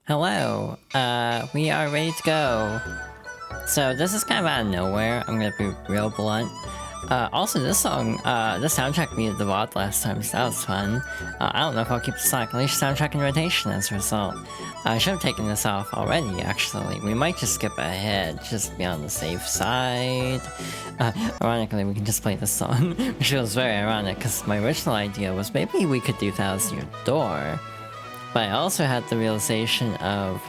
Hello, we are ready to go. So this is kind of out of nowhere, I'm gonna be real blunt. Also this song, the soundtrack beat the VOD last time, so that was fun. I don't know if I'll keep the Sonic Unleashed soundtrack in rotation as a result. I should have taken this off already, actually. We might just skip ahead, just be on the safe side. Ironically, we can just play this song, which feels very ironic, because my original idea was maybe we could do Thousand Year Door. But I also had the realization of,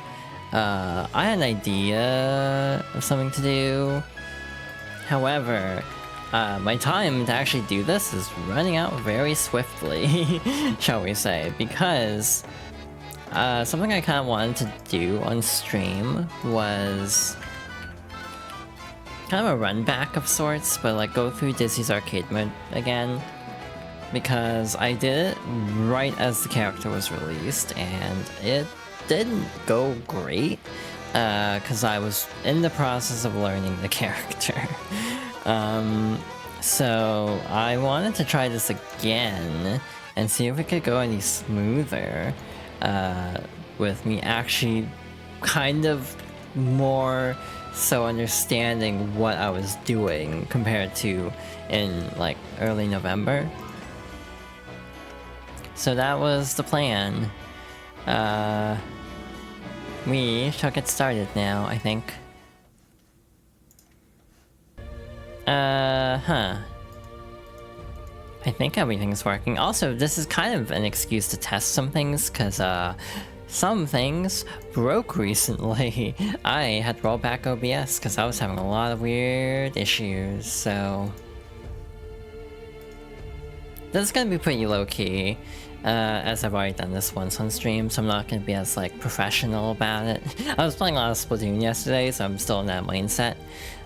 I had an idea of something to do. However, my time to actually do this is running out very swiftly, shall we say, because something I kind of wanted to do on stream was kind of a run back of sorts, but like go through Dizzy's arcade mode again. Because I did it right as the character was released, and it didn't go great, because I was in the process of learning the character. So I wanted to try this again, and see if we could go any smoother, with me actually kind of more so understanding what I was doing compared to in, like, early November. So that was the plan. We shall get started now, I think. I think everything's working. Also, this is kind of an excuse to test some things, cause, some things broke recently. I had to roll back OBS, cause I was having a lot of weird issues, so... This is gonna be pretty low-key. As I've already done this once on stream, so I'm not gonna be as, like, professional about it. I was playing a lot of Splatoon yesterday, so I'm still in that mindset.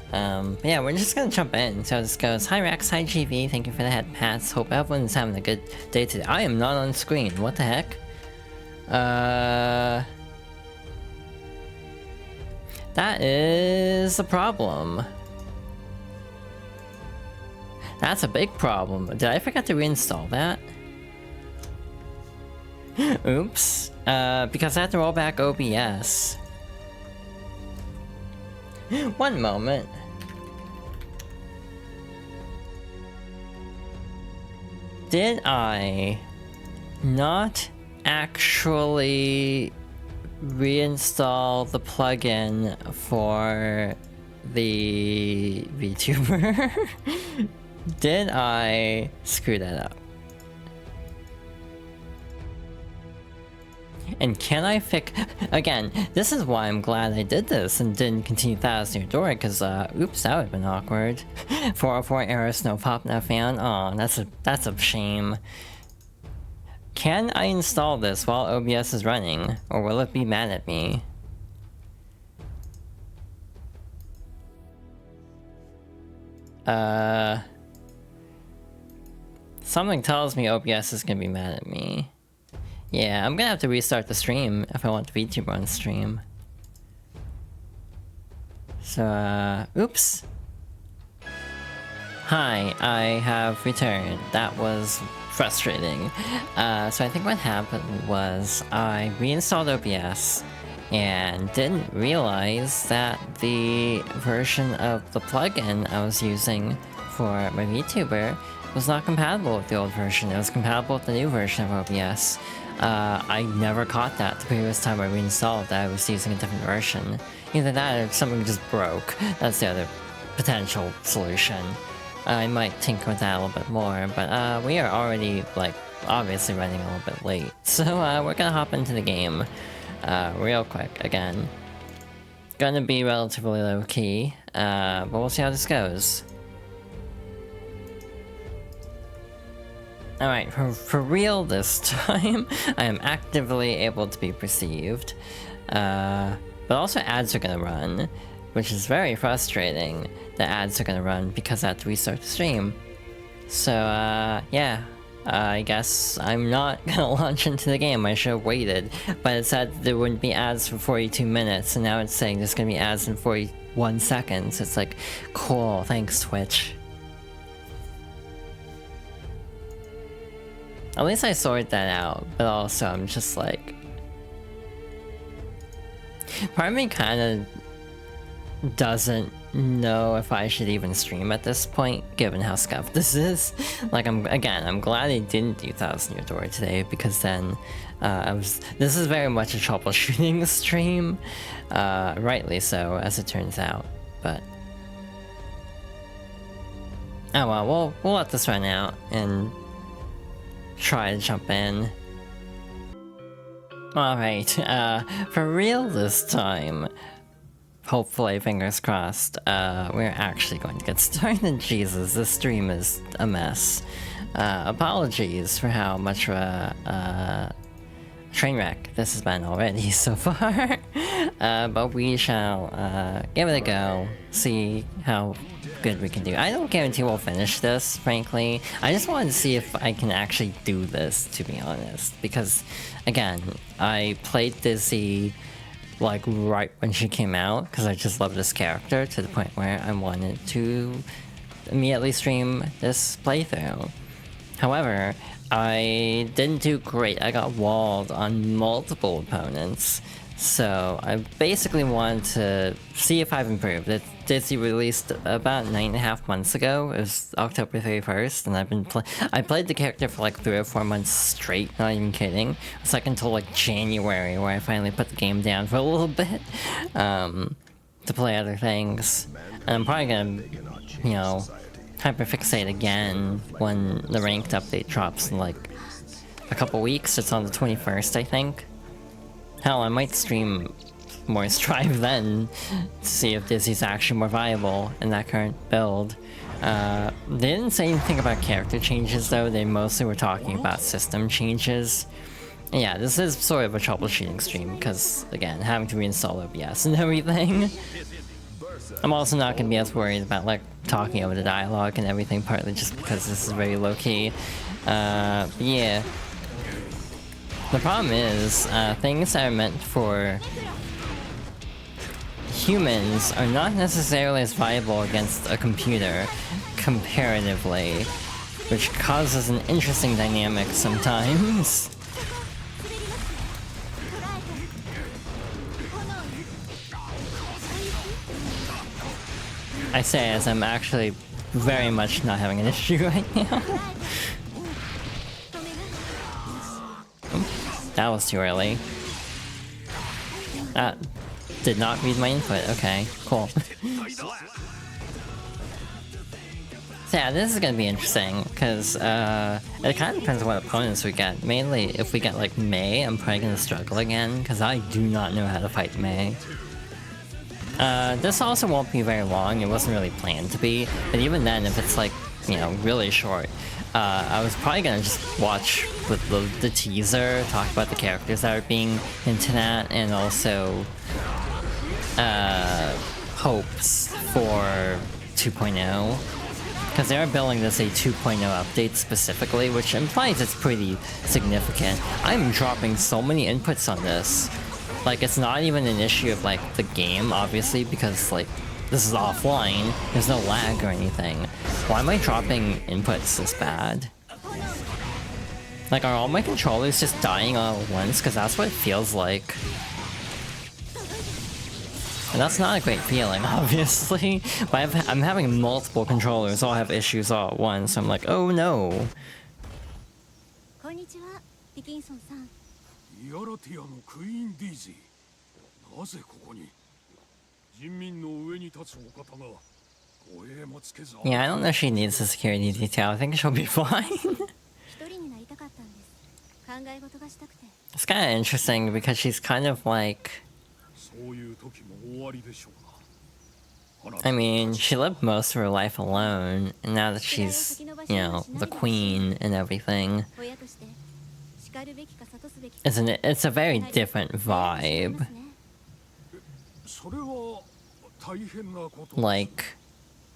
But yeah, we're just gonna jump in. So this goes, hi Rex, hi GV, thank you for the head pats. Hope everyone's having a good day today. I am not on screen, what the heck? That is a problem. That's a big problem. Did I forget to reinstall that? Oops. Because I had to roll back OBS. One moment. Did I not actually reinstall the plugin for the VTuber? Did I screw that up? And can I fix... Again, this is why I'm glad I did this and didn't continue Thousand Year Door, because, oops, that would've been awkward. 404 error, no pop, not found. Aw, that's a shame. Can I install this while OBS is running, or will it be mad at me? Something tells me OBS is gonna be mad at me. Yeah, I'm gonna have to restart the stream if I want the VTuber on stream. So, oops. Hi, I have returned. That was frustrating. So I think what happened was I reinstalled OBS and didn't realize that the version of the plugin I was using for my VTuber was not compatible with the old version. It was compatible with the new version of OBS. I never caught that the previous time I reinstalled that I was using a different version. Either that or something just broke. That's the other potential solution. I might tinker with that a little bit more, but we are already, like, obviously running a little bit late. So we're gonna hop into the game real quick again. Gonna be relatively low-key, but we'll see how this goes. Alright, for real this time, I am actively able to be perceived. But also ads are gonna run, which is very frustrating that ads are gonna run because I have to restart the stream. So, yeah. I guess I'm not gonna launch into the game, I should have waited. But it said there wouldn't be ads for 42 minutes, and now it's saying there's gonna be ads in 41 seconds. It's like, cool, thanks Twitch. At least I sorted that out, but also I'm just like... Part of me kind of doesn't know if I should even stream at this point, given how scuffed this is. Like, I'm glad I didn't do Thousand Year Door today, because then this is very much a troubleshooting stream, rightly so, as it turns out. But oh well, we'll let this run out and try to jump in. Alright, for real this time. Hopefully, fingers crossed, we're actually going to get started. Jesus, this stream is a mess. Apologies for how much of a train wreck this has been already so far. But we shall give it a go, see how good we can do. I don't guarantee we'll finish this, frankly. I just wanted to see if I can actually do this, to be honest. Because, again, I played Dizzy like right when she came out, because I just love this character to the point where I wanted to immediately stream this playthrough. However, I didn't do great. I got walled on multiple opponents, so I basically wanted to see if I've improved. Dizzy released about 9.5 months ago. It was October 31st, and I played the character for like 3 or 4 months straight, not even kidding. It's like until like January where I finally put the game down for a little bit to play other things. And I'm probably gonna, you know, hyperfixate again when the ranked update drops in like a couple weeks. It's on the 21st, I think. Hell, I might stream more Strive then to see if Dizzy's actually more viable in that current build. They didn't say anything about character changes though, they mostly were talking about system changes. And yeah, this is sort of a troubleshooting stream because, again, having to reinstall OBS and everything. I'm also not going to be as worried about like talking over the dialogue and everything, partly just because this is very low-key. Yeah. The problem is, things that are meant for humans are not necessarily as viable against a computer, comparatively, which causes an interesting dynamic sometimes. I say as I'm actually very much not having an issue right now. That was too early. That did not read my input. Okay, cool. So yeah, this is gonna be interesting, because it kind of depends on what opponents we get. Mainly, if we get like A.B.A, I'm probably gonna struggle again, because I do not know how to fight A.B.A. This also won't be very long, it wasn't really planned to be, but even then, if it's like, you know, really short, I was probably gonna just watch with the teaser, talk about the characters that are being hinted at, and also hopes for 2.0. Because they are billing this a 2.0 update specifically, which implies it's pretty significant. I'm dropping so many inputs on this. Like, it's not even an issue of, like, the game, obviously, because, like, this is offline. There's no lag or anything. Why am I dropping inputs this bad? Like, are all my controllers just dying all at once? Because that's what it feels like. And that's not a great feeling, obviously. But I'm having multiple controllers all have issues all at once. So I'm like, oh no. Yeah, I don't know if she needs a security detail. I think she'll be fine. It's kind of interesting because she's kind of like... I mean, she lived most of her life alone, and now that she's, you know, the queen and everything, isn't it? It's a very different vibe. Like,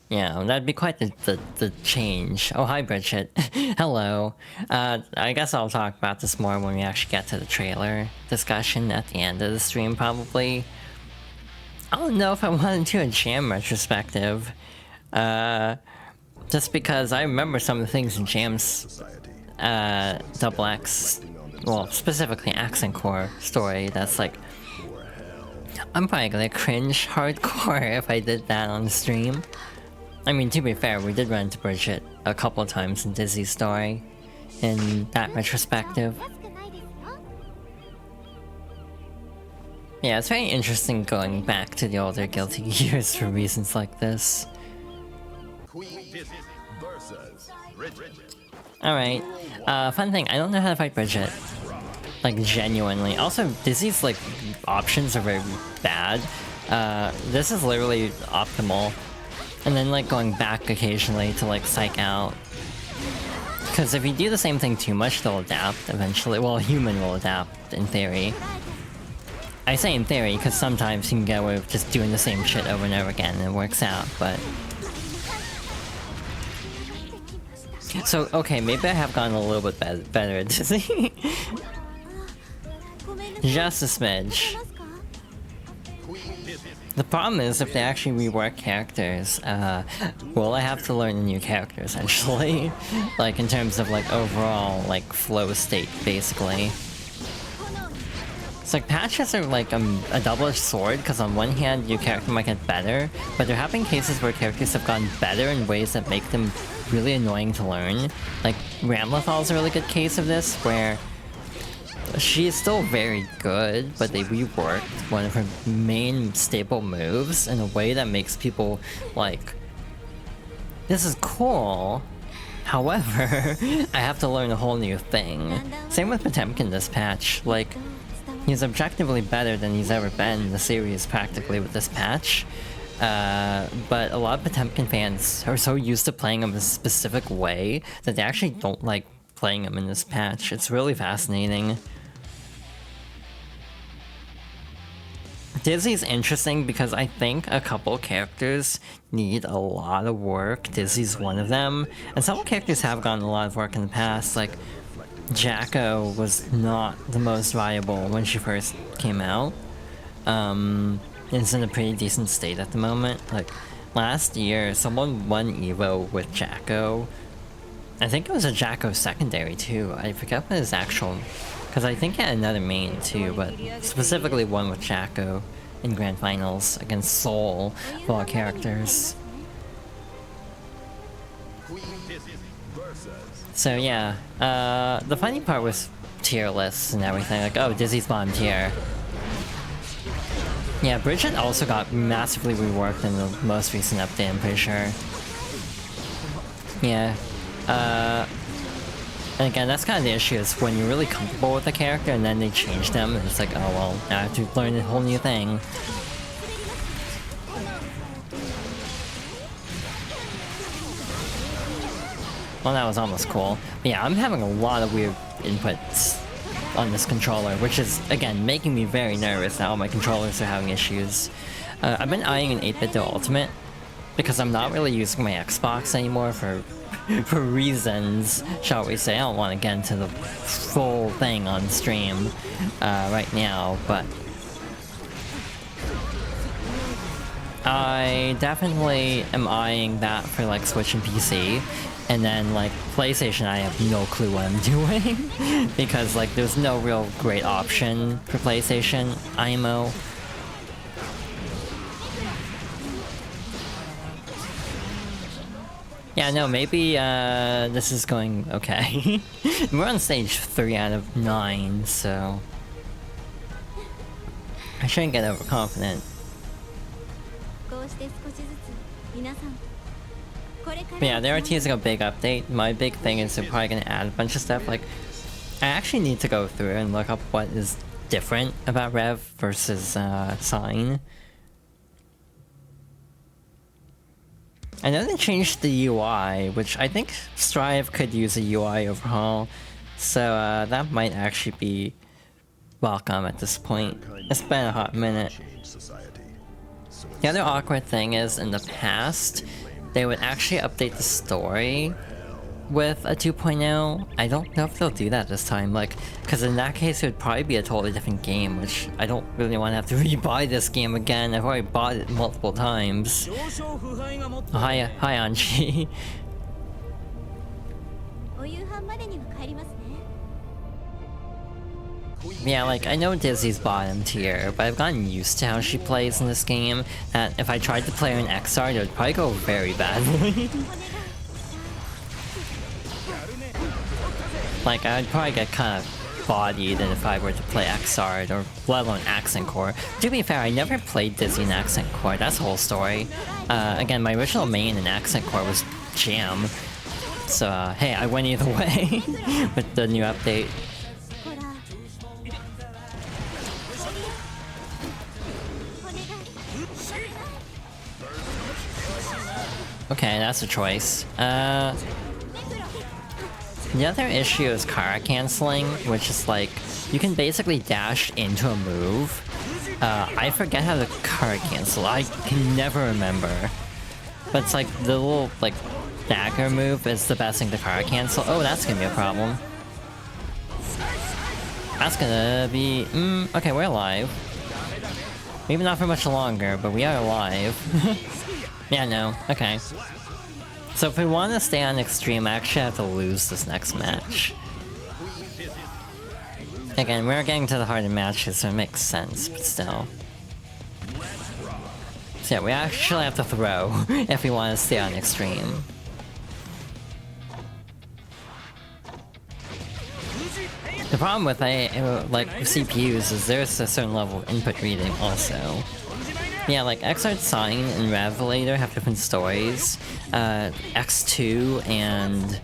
you know, that'd be quite the change. Oh, hi, Bridget. Hello. I guess I'll talk about this more when we actually get to the trailer discussion at the end of the stream, probably. I don't know if I want to do a Jam retrospective. Just because I remember some of the things in Jam's Double X, well, specifically Accent Core story that's like I'm probably gonna cringe hardcore if I did that on stream. I mean, to be fair, we did run into Bridget a couple of times in Dizzy's story, in that retrospective. Yeah, it's very interesting going back to the older Guilty Gears for reasons like this. Alright, fun thing, I don't know how to fight Bridget. Like, genuinely. Also, Dizzy's, like, options are very bad. This is literally optimal. And then, like, going back occasionally to, like, psych out. Because if you do the same thing too much, they'll adapt eventually. Well, a human will adapt, in theory. I say in theory, because sometimes you can get away with just doing the same shit over and over again and it works out, but... So, okay, maybe I have gotten a little bit better at Dizzy. Just a smidge. The problem is, if they actually rework characters, will I have to learn a new character, essentially? Like, in terms of, like, overall, like, flow state, basically. It's like, patches are like a double-edged sword, because on one hand, your character might get better, but there have been cases where characters have gotten better in ways that make them really annoying to learn. Like, Ramlethal's a really good case of this, where she is still very good, but they reworked one of her main staple moves in a way that makes people like, this is cool, however, I have to learn a whole new thing. Same with Potemkin this patch, like, he's objectively better than he's ever been in the series practically with this patch. But a lot of Potemkin fans are so used to playing him a specific way that they actually don't like playing him in this patch. It's really fascinating. Dizzy's interesting because I think a couple characters need a lot of work. Dizzy's one of them. And some characters have gotten a lot of work in the past, like Jacko was not the most viable when she first came out. It's in a pretty decent state at the moment. Like, last year, someone won Evo with Jacko. I think it was a Jacko secondary too. I forget what his actual... Because I think he had another main too, but specifically one with Jacko in Grand Finals against Soul of all characters. So yeah, the funny part was tier lists and everything, like, oh, Dizzy's bottom tier. Yeah, Bridget also got massively reworked in the most recent update, I'm pretty sure. Yeah, and again, that's kind of the issue, is when you're really comfortable with a character and then they change them, and it's like, oh well, now I have to learn a whole new thing. Well, that was almost cool. But yeah, I'm having a lot of weird inputs on this controller, which is, again, making me very nervous that all my controllers are having issues. I've been eyeing an 8-bit Duo Ultimate, because I'm not really using my Xbox anymore for reasons, shall we say. I don't want to get into the full thing on stream right now, but I definitely am eyeing that for like Switch and PC. And then, like, PlayStation, I have no clue what I'm doing. Because, like, there's no real great option for PlayStation IMO. Yeah, no, maybe, this is going okay. We're on stage 3 out of 9, so... I shouldn't get overconfident. But yeah, the RT is like a big update. My big thing is they're probably gonna add a bunch of stuff. Like, I actually need to go through and look up what is different about Rev versus Sign. I know they changed the UI, which I think Strive could use a UI overhaul. So that might actually be welcome at this point. It's been a hot minute. The other awkward thing is, in the past, they would actually update the story with a 2.0. I don't know if they'll do that this time, like, because in that case it would probably be a totally different game, which I don't really want to have to re-buy this game again. I've already bought it multiple times. Oh, hi Anchi. Yeah, like, I know Dizzy's bottom tier, but I've gotten used to how she plays in this game, that if I tried to play her in XR, it would probably go very badly. Like, I'd probably get kind of bodied if I were to play XR, or let alone Accent Core. To be fair, I never played Dizzy in Accent Core, that's the whole story. Again, my original main in Accent Core was Jam. So, hey, I went either way with the new update. Okay, that's a choice. The other issue is Kara canceling, which is like, you can basically dash into a move. I forget how to Kara cancel, I can never remember. But it's like, the little, like, dagger move is the best thing to Kara cancel. Oh, that's gonna be a problem. That's gonna be... okay, we're alive. Maybe not for much longer, but we are alive. Yeah, no. Okay. So if we want to stay on Extreme, I actually have to lose this next match. Again, we're getting to the harder matches, so it makes sense, but still. So yeah, we actually have to throw if we want to stay on Extreme. The problem with like CPUs is there's a certain level of input reading also. Yeah, like Xrd Sign and Revelator have different stories. X2 and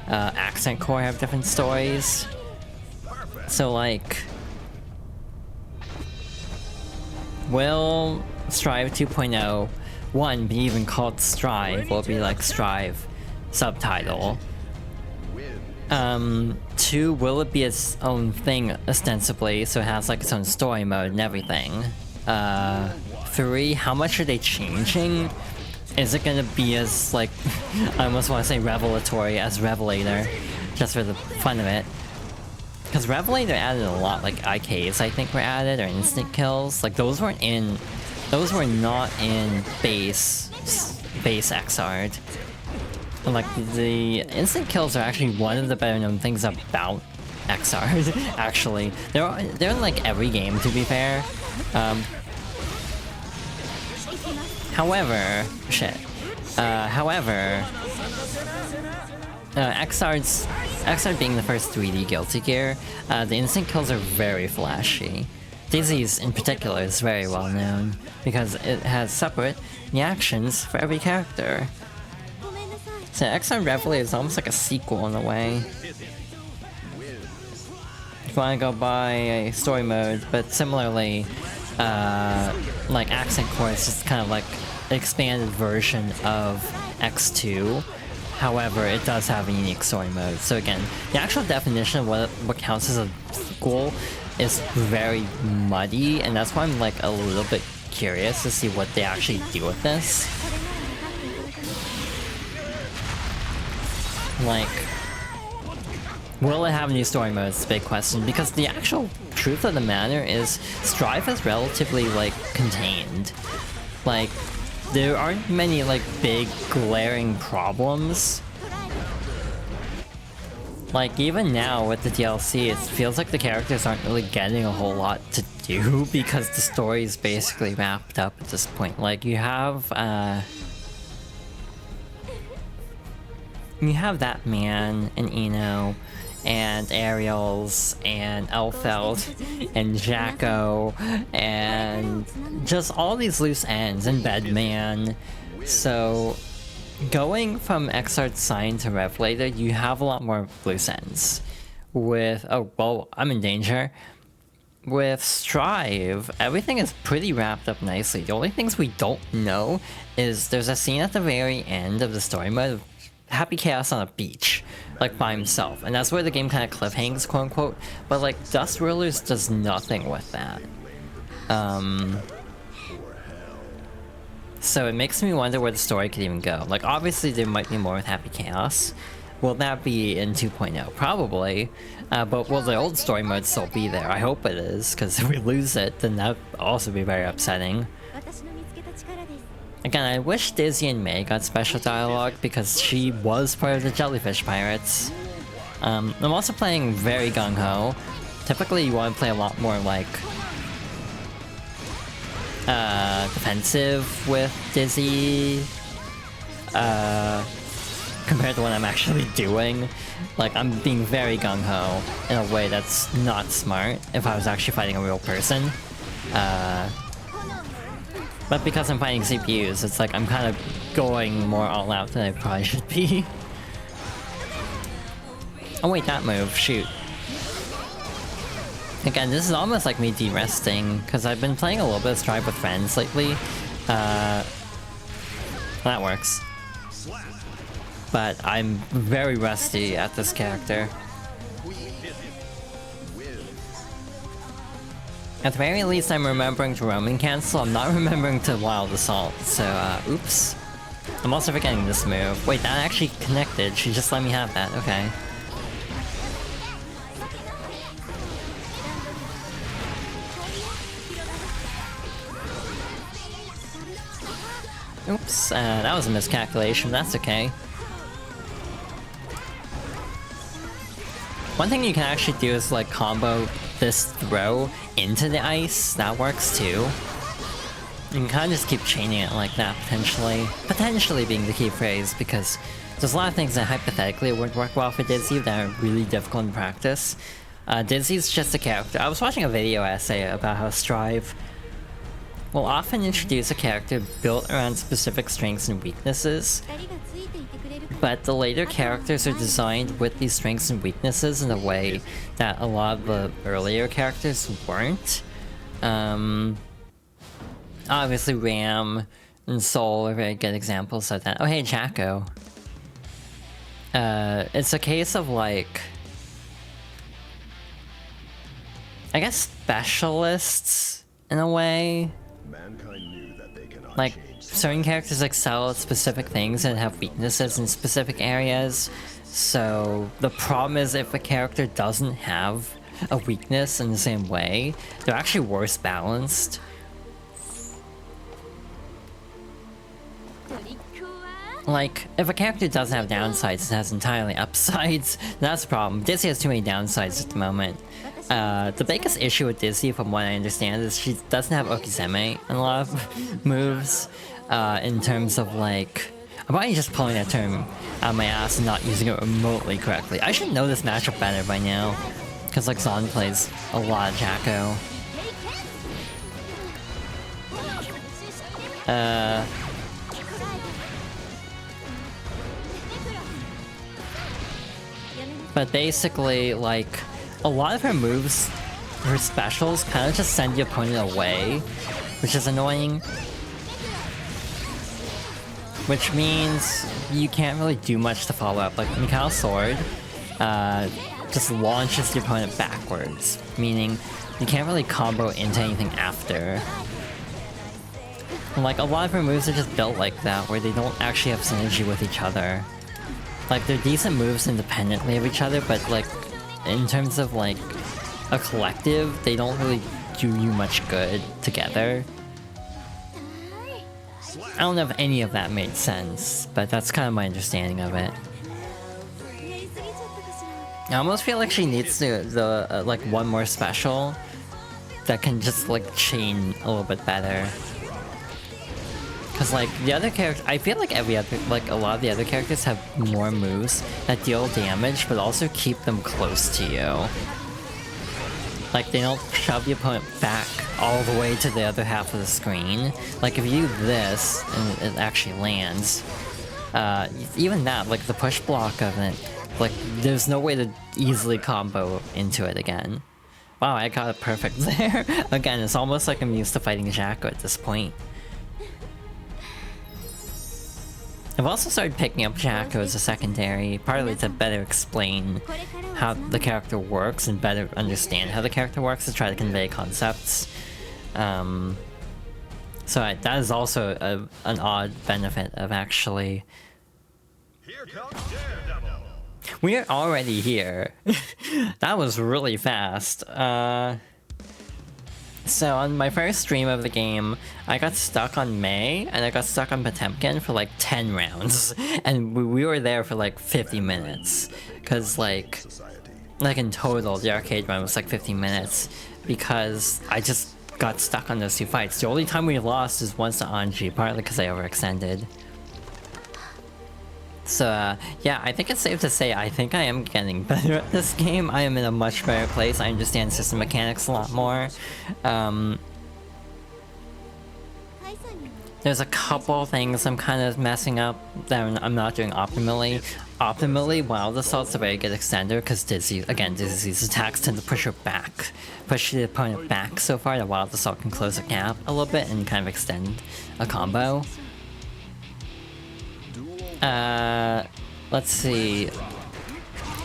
Accent Core have different stories. So like, will Strive 2.0 1 be even called Strive? Will it be like Strive subtitle? 2, will it be its own thing ostensibly, so it has like its own story mode and everything? 3, how much are they changing? Is it gonna be as, like, I almost want to say revelatory as Revelator, just for the fun of it? Because Revelator added a lot, like IKs I think were added, or instant kills. Like those were not in base Xrd. And like the instant kills are actually one of the better known things about Xrd, actually. They're in like every game, to be fair. However, Xrd being the first 3D Guilty Gear, the instant kills are very flashy. Dizzy's in particular is very well known, because it has separate reactions for every character. So Xrd Revelator is almost like a sequel in a way. If you want to go by a story mode, but similarly, like Accent Core is just kind of like an expanded version of X2. However, it does have a unique story mode. So again, the actual definition of what counts as a sequel is very muddy, and that's why I'm like a little bit curious to see what they actually do with this. Like, will it have new story modes? It's a big question, because the actual truth of the matter is Strive is relatively, like, contained. Like, there aren't many, like, big, glaring problems. Like, even now with the DLC, it feels like the characters aren't really getting a whole lot to do, because the story is basically wrapped up at this point. Like, you have that man, and Eno, and Ariels, and Elfeld, and Jacko, and just all these loose ends, and Bedman. So, going from Xrd Sign to Revelator, you have a lot more loose ends. With, oh, well, I'm in danger. With Strive, everything is pretty wrapped up nicely. The only things we don't know is there's a scene at the very end of the story mode of Happy Chaos on a beach, like by himself, and that's where the game kind of cliffhangs, quote unquote. But like Dust Rulers does nothing with that. So it makes me wonder where the story could even go. Like obviously there might be more with Happy Chaos. Will that be in 2.0? Probably. But will the old story mode still be there? I hope it is, because if we lose it, then that would also be very upsetting. Again, I wish Dizzy and May got special dialogue, because she was part of the Jellyfish Pirates. I'm also playing very gung-ho Typically you want to play a lot more like defensive with Dizzy compared to what I'm actually doing. Like, I'm being very gung-ho in a way that's not smart if I was actually fighting a real person. But because I'm fighting CPUs, it's like I'm kind of going more all out than I probably should be. Oh wait, that move, shoot. Again, this is almost like me de-resting, because I've been playing a little bit of Strive with friends lately. That works. But I'm very rusty at this character. At the very least, I'm remembering to Roman cancel. I'm not remembering to Wild Assault, so oops. I'm also forgetting this move. Wait, that actually connected. She just let me have that, okay. Oops, that was a miscalculation, that's okay. One thing you can actually do is like combo this throw into the ice, that works too. You can kind of just keep chaining it like that, potentially. Potentially being the key phrase, because there's a lot of things that hypothetically would work well for Dizzy that are really difficult in practice. Dizzy's just a character. I was watching a video essay about how Strive will often introduce a character built around specific strengths and weaknesses, but the later characters are designed with these strengths and weaknesses in a way that a lot of the earlier characters weren't. Obviously Ram and Soul are very good examples of that. Oh hey, Jacko. It's a case of like, I guess specialists in a way. Like, certain characters excel at specific things and have weaknesses in specific areas. So the problem is if a character doesn't have a weakness in the same way, they're actually worse balanced. Like, if a character doesn't have downsides and has entirely upsides, that's the problem. Dizzy has too many downsides at the moment. The biggest issue with Dizzy, from what I understand, is she doesn't have Okizeme in a lot of moves. In terms of like, I'm probably just pulling that term out of my ass and not using it remotely correctly. I should know this matchup better by now, because like Zon plays a lot of Jacko. But basically, like, a lot of her moves, her specials, kind of just send the opponent away, which is annoying. Which means you can't really do much to follow up. Like, Mikhail's sword just launches the opponent backwards, meaning you can't really combo into anything after. And, like, a lot of her moves are just built like that, where they don't actually have synergy with each other. Like, they're decent moves independently of each other, but like, in terms of like a collective, they don't really do you much good together. I don't know if any of that made sense, but that's kind of my understanding of it. I almost feel like she needs the like one more special that can just like chain a little bit better. Cause like the other character, I feel like a lot of the other characters have more moves that deal damage, but also keep them close to you. Like, they don't shove the opponent back all the way to the other half of the screen. Like, if you do this and it actually lands, even that, like the push block of it, like there's no way to easily combo into it again. Wow, I got it perfect there. Again, it's almost like I'm used to fighting Jacko at this point. I've also started picking up Jacko as a secondary, partly to better explain how the character works and better understand how the character works to try to convey concepts. So that is also an odd benefit of actually... Here comes Daredevil. We are already here. That was really fast. So on my first stream of the game, I got stuck on May, and I got stuck on Potemkin for like 10 rounds. And we were there for like 50 minutes. Cause like, Like in total, the arcade run was like 15 minutes because I just got stuck on those two fights. The only time we lost is once to Anji, partly because I overextended. So yeah, I think it's safe to say I think I am getting better at this game. I am in a much better place. I understand system mechanics a lot more. There's a couple things I'm kind of messing up that I'm not doing optimally. Optimally, Wild Assault's a very good extender because Dizzy's attacks tend to push her back. Push the opponent back so far that Wild Assault can close a gap a little bit and kind of extend a combo. Let's see.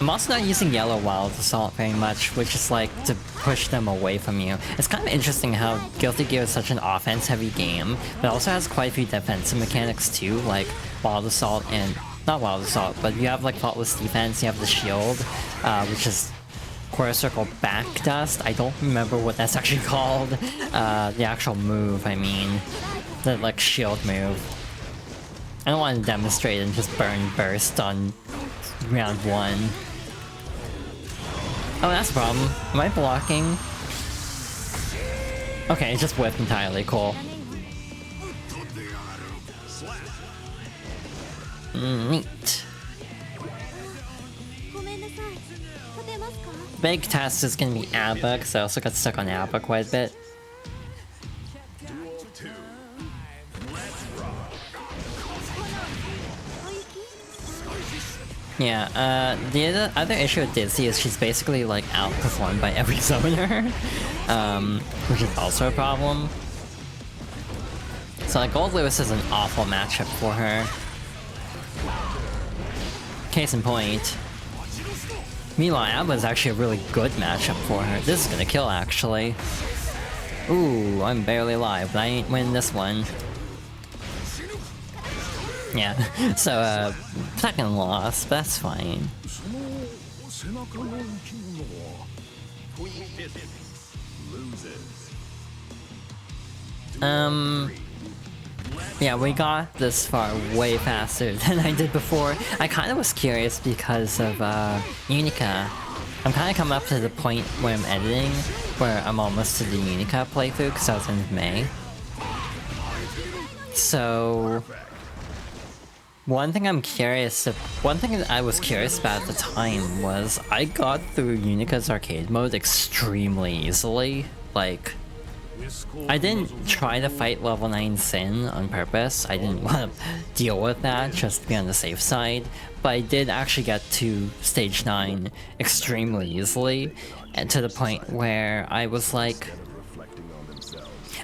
I'm also not using Yellow Wild Assault very much, which is like to push them away from you. It's kind of interesting how Guilty Gear is such an offense-heavy game, but also has quite a few defensive mechanics too, like Wild Assault and... not Wild Assault, but you have like Faultless Defense, you have the Shield, which is Quarter Circle Back Dust. I don't remember what that's actually called. The actual move, I mean. The like shield move. I don't want to demonstrate and just burn Burst on round 1. Oh, that's a problem. Am I blocking? Okay, it just whipped entirely, cool. Neat. Big test is gonna be A.B.A, because I also got stuck on A.B.A quite a bit. Yeah, the other issue with Dizzy is she's basically like outperformed by every summoner, which is also a problem. So like Gold Lewis is an awful matchup for her. Case in point. Meanwhile, A.B.A is actually a really good matchup for her. This is gonna kill actually. Ooh, I'm barely alive, but I ain't winning this one. Yeah, so, second loss, but that's fine. Yeah, we got this far way faster than I did before. I kind of was curious because of, Unica. I'm kind of coming up to the point where I'm editing, where I'm almost to the Unica playthrough, because I was in May. So... One thing that I was curious about at the time was I got through Unica's arcade mode extremely easily. Like, I didn't try to fight level 9 Sin on purpose. I didn't want to deal with that, just to be on the safe side. But I did actually get to stage 9 extremely easily, and to the point where I was like,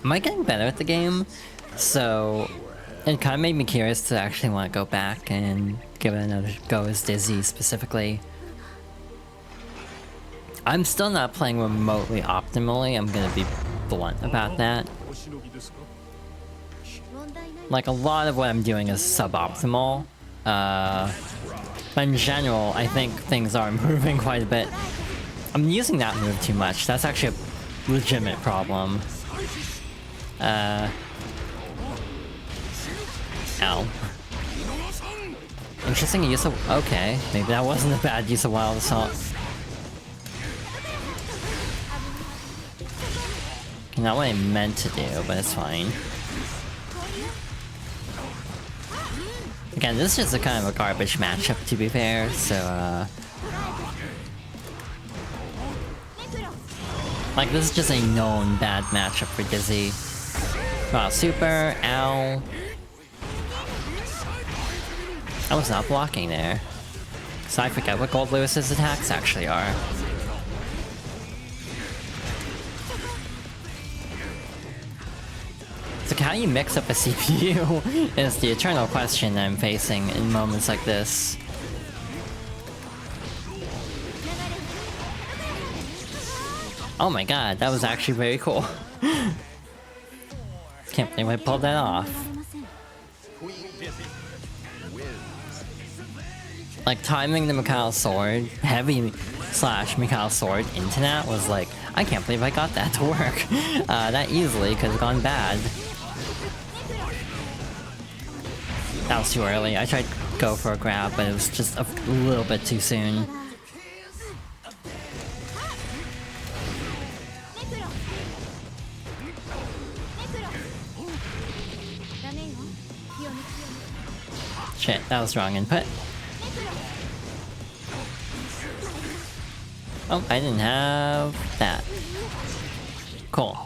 am I getting better at the game? So... it kind of made me curious to actually want to go back and give it another go as Dizzy specifically. I'm still not playing remotely optimally, I'm gonna be blunt about that. Like a lot of what I'm doing is suboptimal. But in general, I think things are improving quite a bit. I'm using that move too much, that's actually a legitimate problem. Ow. Interesting use of... okay, maybe that wasn't a bad use of Wild Assault. Not what I meant to do, but it's fine. Again, this is a kind of a garbage matchup to be fair, so like this is just a known bad matchup for Dizzy. Wow, super, ow. I was not blocking there. So I forget what Gold Lewis's attacks actually are. So how you mix up a CPU is the eternal question that I'm facing in moments like this. Oh my god, that was actually very cool. Can't believe I pulled that off. Like, timing the Mikhail sword, heavy slash Mikhail sword into that was like, I can't believe I got that to work. That easily could have gone bad. That was too early. I tried to go for a grab, but it was just a little bit too soon. Shit, that was wrong input. Oh, I didn't have that. Cool.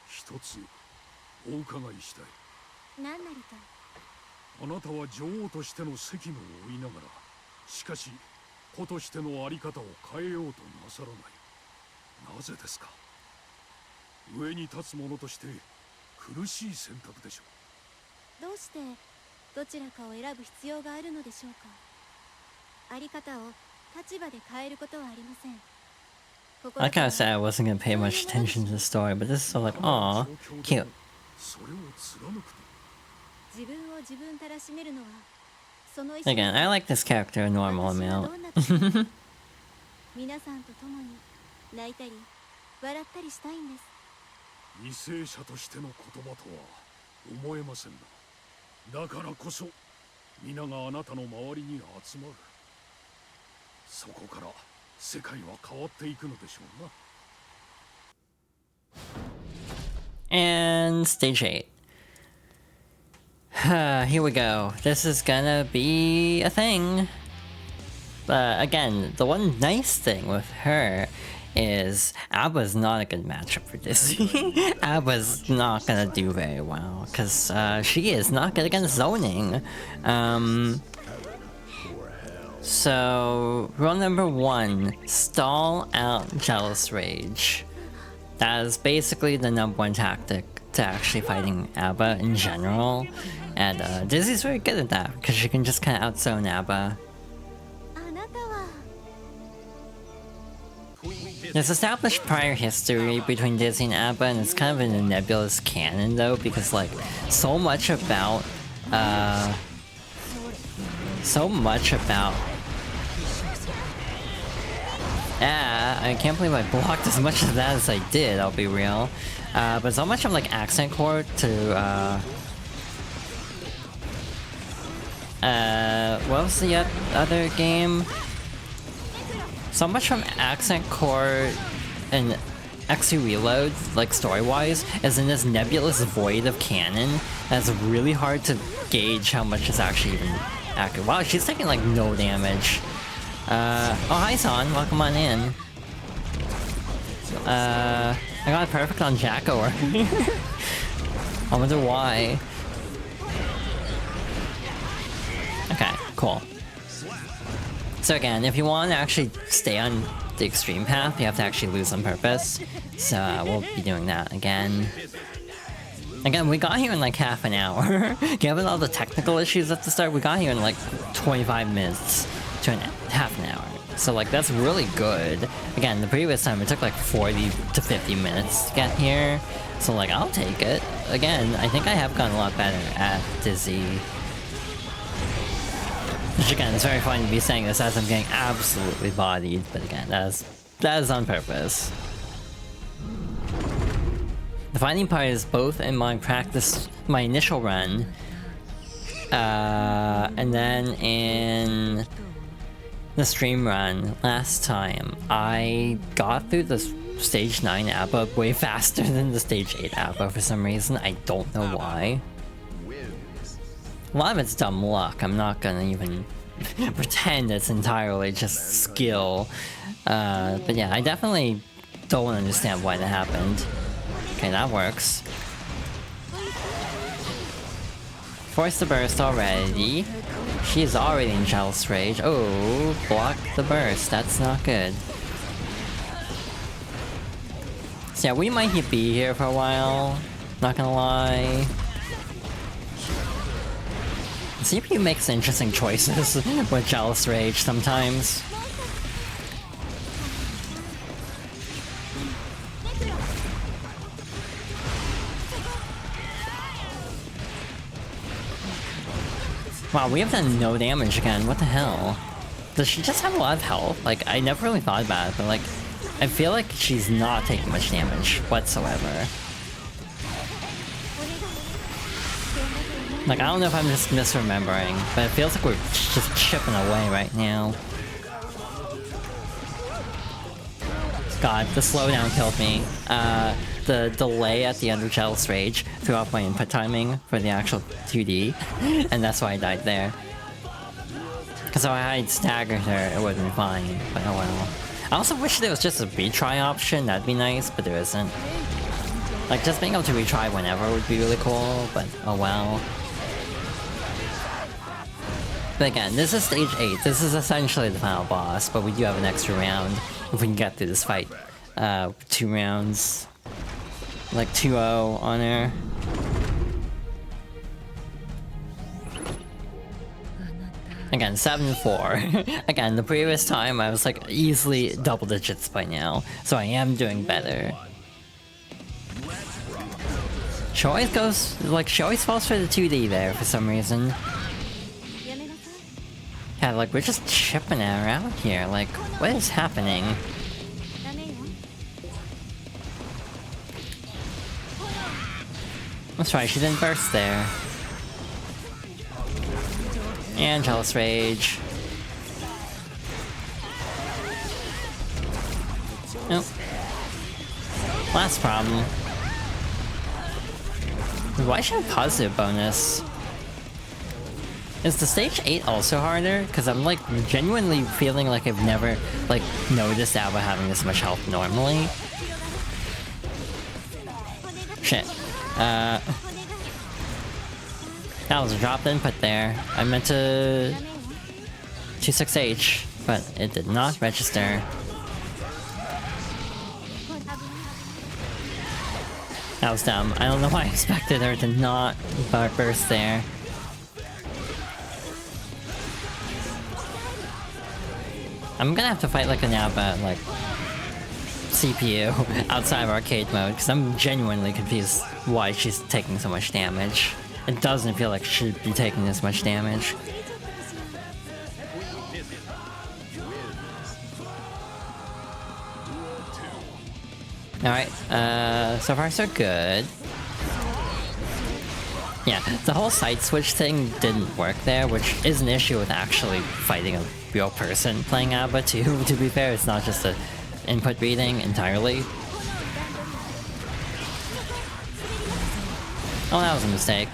一つお伺いしたい。何なりと。あなたは女王としての責務を負いながら、しかし子としてのあり方を変えようとなさらない。なぜですか。上に立つ者として苦しい選択でしょう。どうしてどちらかを選ぶ必要があるのでしょうか。あり方を立場で変えることはありません。 I kind of said I wasn't gonna pay much attention to the story, but this is so like, aw, cute. Again, I like this character a normal amount. 皆さんと共に泣いたり笑ったりしたいんです。為政者としての言葉とは思えませんな。だからこそ皆があなたの周りに集まる。そこから世界は変わっていくのでしょうな。And stage 8. Here we go. This is gonna be a thing. But again, the one nice thing with her is A.B.A.'s not a good matchup for Disney. A.B.A.'s not gonna do very well, because she is not good against zoning. So, rule number 1, stall out Jealous Rage. That is basically the #1 tactic to actually fighting A.B.A. in general. And Disney's very good at that, because she can just kind of outzone A.B.A. There's established prior history between Disney and A.B.A. and it's kind of in a nebulous canon though, because like, so much about I can't believe I blocked as much of that as I did, I'll be real. But so much from like Accent Court to what was the other game? So much from Accent Court and XU Reload, like story-wise, is in this nebulous void of canon that's really hard to gauge how much is actually even accurate. Wow, she's taking like no damage. Oh hi Son, welcome on in. I got it perfect on Jacko earlier. I wonder why. Okay, cool. So again, if you want to actually stay on the extreme path, you have to actually lose on purpose. So we'll be doing that again. Again, we got here in like half an hour. Given all the technical issues at the start, we got here in like 25 minutes to half an hour. So like that's really good. Again, the previous time it took like 40 to 50 minutes to get here. So like I'll take it. Again, I think I have gotten a lot better at Dizzy. Which again, it's very funny to be saying this as I'm getting absolutely bodied, but again, that is on purpose. The fighting part is both in my practice, my initial run, and then in the stream run last time. I got through the stage 9 A.B.A. way faster than the stage 8 A.B.A. for some reason. I don't know why. A lot of it's dumb luck. I'm not gonna even pretend it's entirely just skill. But yeah, I definitely don't understand why that happened. Okay, that works. Force the burst already. She is already in Jealous Rage. Oh, block the burst. That's not good. So yeah, we might be here for a while. Not gonna lie. CPU makes interesting choices with Jealous Rage sometimes. Wow, we have done no damage again, what the hell? Does she just have a lot of health? Like, I never really thought about it, but like, I feel like she's not taking much damage whatsoever. Like, I don't know if I'm just misremembering, but it feels like we're just chipping away right now. God, the slowdown killed me. The delay at the end of Jealous Rage threw off my input timing for the actual 2D, and that's why I died there. Because if I had staggered her, it would have been fine, but oh well. I also wish there was just a retry option, that'd be nice, but there isn't. Like, just being able to retry whenever would be really cool, but oh well. But again, this is stage 8, this is essentially the final boss, but we do have an extra round if we can get through this fight. 2 rounds. Like 2-0 on her. Again, 7-4. Again, the previous time I was like easily double digits by now, so I am doing better. She always goes, like, she always falls for the 2D there for some reason. Yeah, like, we're just chipping her out here, like, what is happening? That's right, she didn't burst there. And Jealous Rage. Nope. Last problem. Why should I have positive bonus? Is the stage 8 also harder? Because I'm like genuinely feeling like I've never like noticed A.B.A having this much health normally. Shit. That was a dropped input there. I meant to 26H, but it did not register. That was dumb. I don't know why I expected her to not burst there. I'm gonna have to fight like an A.B.A like CPU outside of arcade mode because I'm genuinely confused why she's taking so much damage. It doesn't feel like she should be taking this much damage. Alright, so far so good. Yeah, the whole side switch thing didn't work there, which is an issue with actually fighting a real person playing A.B.A too, to be fair. It's not just a input reading entirely. Oh, that was a mistake.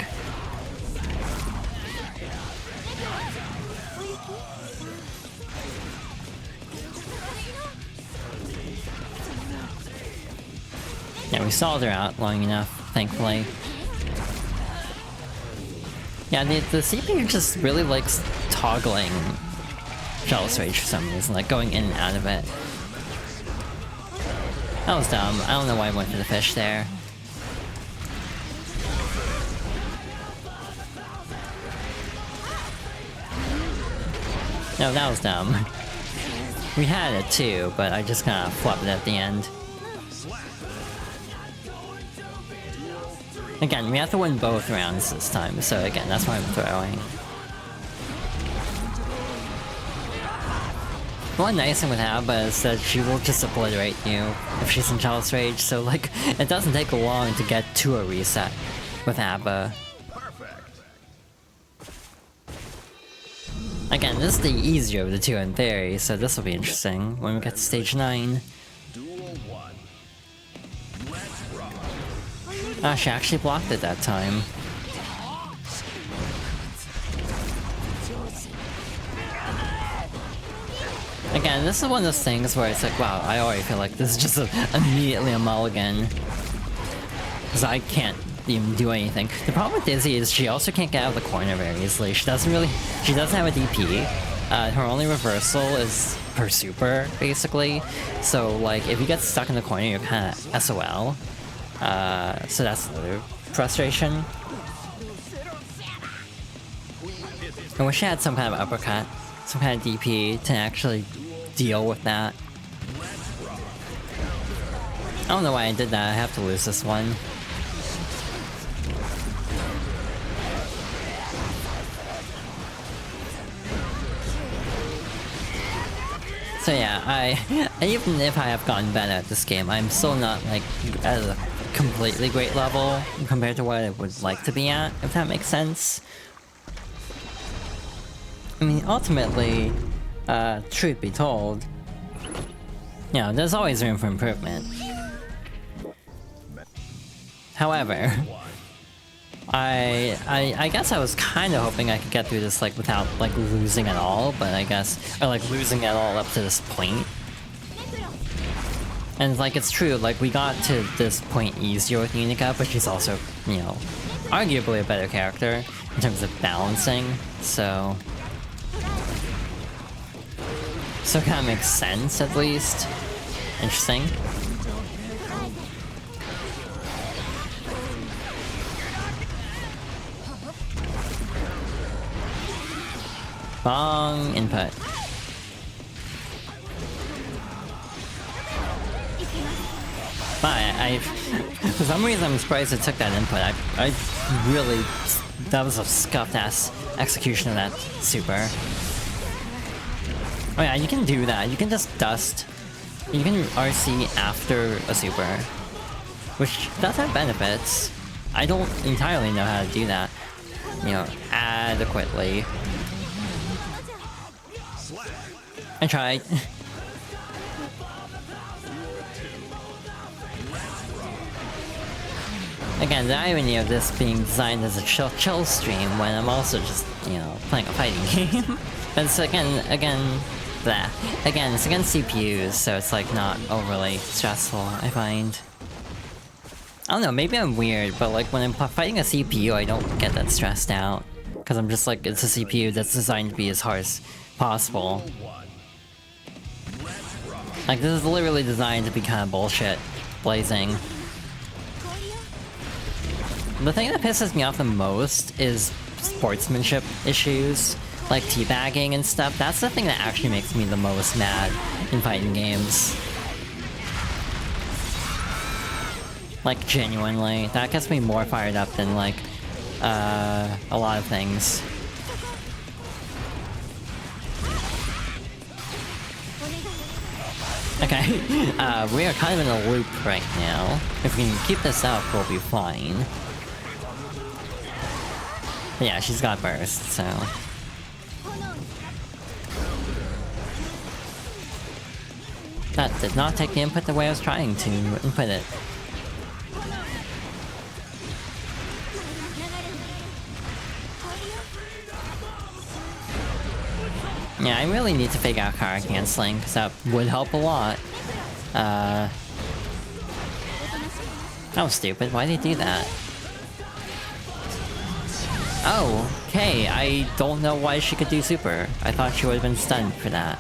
Yeah, we stalled her out long enough, thankfully. Yeah, the CPU just really likes toggling Jealous Rage for some reason, like going in and out of it. That was dumb. I don't know why I went for the fish there. No, that was dumb. We had it too, but I just kind of flubbed it at the end. Again, we have to win both rounds this time, so again, that's why I'm throwing. One nice thing with A.B.A is that she will just obliterate you if she's in Jealous Rage, so like, it doesn't take long to get to a reset with A.B.A. Again, this is the easier of the two in theory, so this will be interesting when we get to stage 9. Ah, she actually blocked it that time. Again, this is one of those things where it's like, wow, I already feel like this is just immediately a mulligan. Because I can't even do anything. The problem with Dizzy is she also can't get out of the corner very easily. She doesn't have a DP. Her only reversal is her super, basically. So, like, if you get stuck in the corner, you're kind of SOL. So that's another frustration. I wish I had some kind of uppercut, some kind of DP to actually deal with that. I don't know why I did that, I have to lose this one. So yeah, even if I have gotten better at this game, I'm still not like at a completely great level compared to what I would like to be at, if that makes sense. I mean, ultimately, truth be told, You know, there's always room for improvement. However, I guess I was kind of hoping I could get through this like without like losing at all, but I guess, or like losing at all up to this point. And like it's true, like we got to this point easier with Yuna, but she's also, you know, arguably a better character in terms of balancing, so it kind of makes sense at least. Interesting. Wrong input. But for some reason I'm surprised it took that input. I really, that was a scuffed ass execution of that super. Oh yeah, you can do that. You can just dust. You can RC after a super, which does have benefits. I don't entirely know how to do that, you know, adequately. I tried. Again, the irony of this being designed as a chill stream when I'm also just, you know, playing a fighting game. But it's again, it's against CPUs, so it's like not overly stressful, I find. I don't know, maybe I'm weird, but like when I'm fighting a CPU, I don't get that stressed out. Because I'm just like, it's a CPU that's designed to be as hard as possible. Like, this is literally designed to be kind of bullshit blazing. The thing that pisses me off the most is sportsmanship issues, like teabagging and stuff. That's the thing that actually makes me the most mad in fighting games. Like, genuinely. That gets me more fired up than, like, a lot of things. Okay, we are kind of in a loop right now. If we can keep this up, we'll be fine. Yeah, she's got burst, so... That did not take the input the way I was trying to input it. Yeah, I really need to figure out car canceling, because that would help a lot. That was stupid. Why did they do that? Oh, okay. I don't know why she could do super. I thought she would have been stunned for that.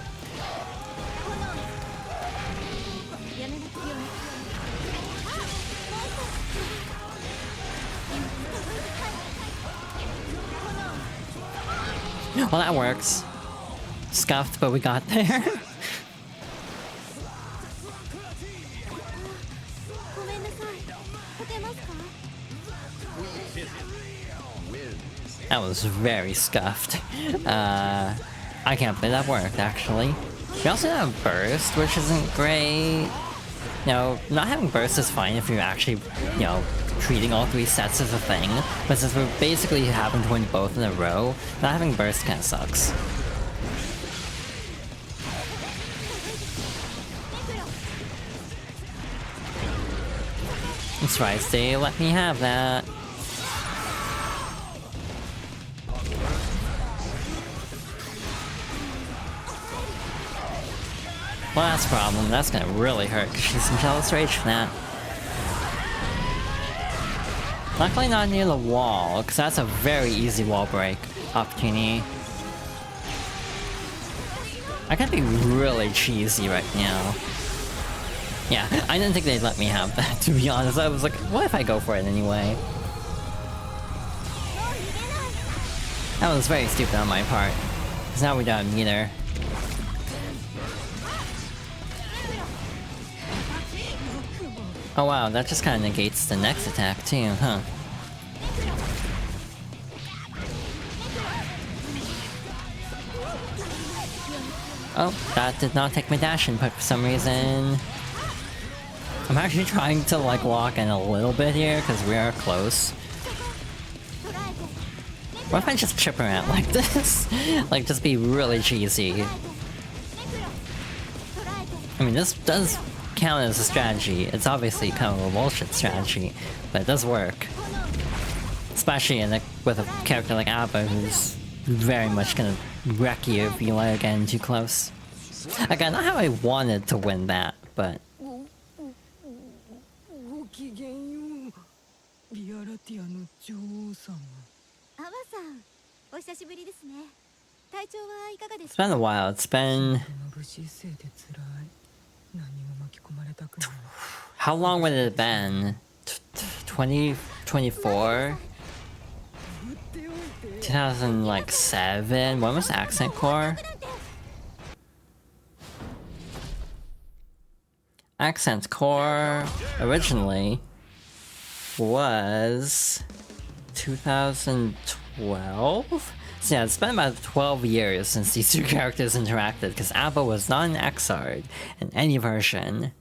Well, that works. Scuffed, but we got there. That was very scuffed. I can't believe that worked, actually. We also have burst, which isn't great. You know, not having burst is fine if you're actually, you know, treating all 3 sets as a thing. But since we're basically having to win both in a row, not having burst kinda sucks. That's right, they let me have that. Well, that's a problem. That's gonna really hurt, because she's in Jealous Rage for that. Luckily not near the wall, because that's a very easy wall break opportunity. I could be really cheesy right now. Yeah, I didn't think they'd let me have that, to be honest. I was like, what if I go for it anyway? That was very stupid on my part. Because now we don't have neither. Oh wow, that just kind of negates the next attack too, huh? Oh, that did not take my dash input for some reason. I'm actually trying to like lock in a little bit here because we are close. What if I just chip her out like this? Like just be really cheesy. I mean, this does count as a strategy. It's obviously kind of a bullshit strategy, but it does work. Especially with a character like A.B.A who's very much gonna wreck you if you let her get in too close. Again, not how I wanted to win that, but... ごきげんよう。ビアラティアの女王様。アバさん、お久しぶりですね。体調はいかがです It's か been a while. It's been... 眩しいせいで辛い。何も巻き込まれたくない。 How long would it have been? 2024? 2007? When was Accent Core? Accent Core originally was 2012? So yeah, it's been about 12 years since these two characters interacted, because A.B.A was not an Xrd in any version.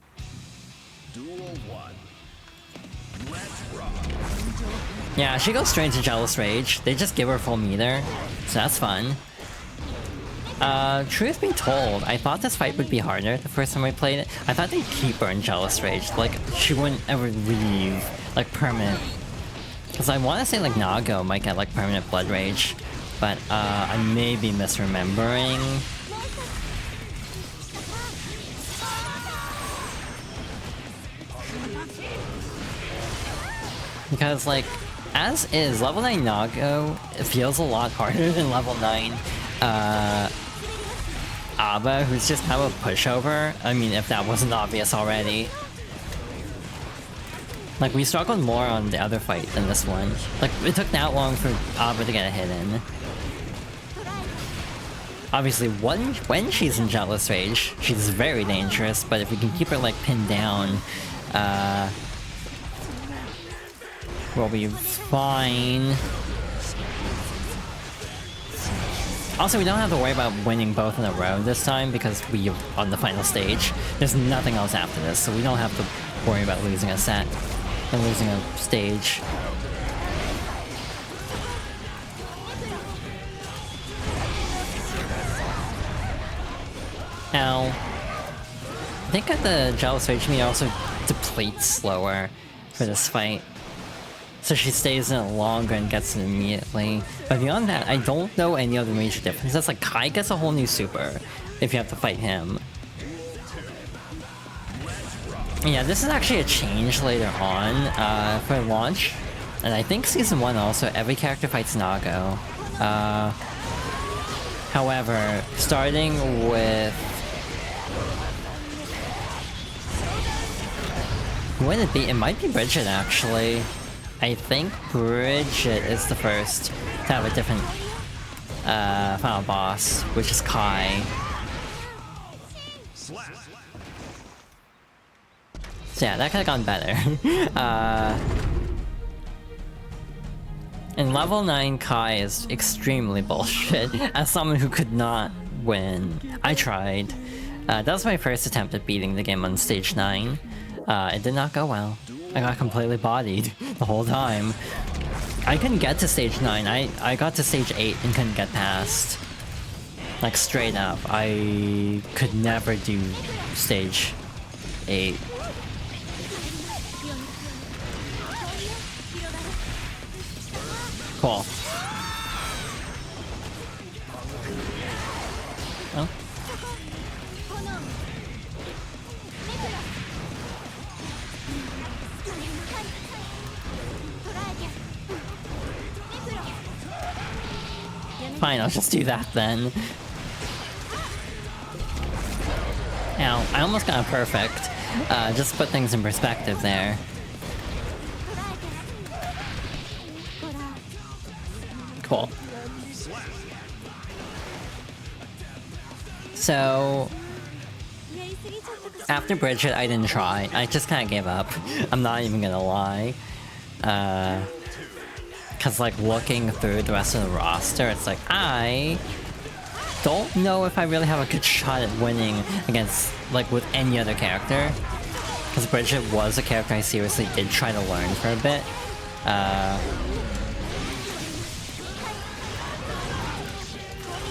Yeah, she goes straight to Jealous Rage. They just give her full meter, so that's fun. Truth be told, I thought this fight would be harder the first time I played it. I thought they'd keep her in Jealous Rage, like, she wouldn't ever leave, like, permanent. Because I want to say, like, Nago might get, like, permanent Blood Rage, but, I may be misremembering. Because, like, as is, level 9 Nago, it feels a lot harder than level 9, A.B.A, who's just kind of a pushover. I mean, if that wasn't obvious already. Like, we struggled more on the other fight than this one. Like, it took that long for A.B.A to get a hit in. Obviously, when she's in Jealous Rage, she's very dangerous, but if we can keep her, like, pinned down, we'll be fine. Also, we don't have to worry about winning both in a row this time because we are on the final stage. There's nothing else after this, so we don't have to worry about losing a set and losing a stage. Now, I think at the Jealous Rage meter also depletes slower for this fight. So she stays in it longer and gets it immediately. But beyond that, I don't know any other major differences. Like, Kai gets a whole new super if you have to fight him. Yeah, this is actually a change later on for launch. And I think Season 1 also, every character fights Nago. However, starting with... Who would it be? It might be Bridget, actually. I think Bridget is the first to have a different final boss, which is Kai. So yeah, that could have gone better. And level 9 Kai is extremely bullshit, as someone who could not win. I tried. That was my first attempt at beating the game on stage 9. It did not go well. I got completely bodied the whole time. I couldn't get to stage 9. I got to stage 8 and couldn't get past. Like, straight up. I could never do stage 8. Cool. Oh. Fine, I'll just do that then. Ow, I almost got it perfect. Just put things in perspective there. Cool. So... after Bridget, I didn't try. I just kind of gave up. I'm not even gonna lie. Because, like, looking through the rest of the roster, it's like, I don't know if I really have a good shot at winning against, like, with any other character. Because Bridget was a character I seriously did try to learn for a bit.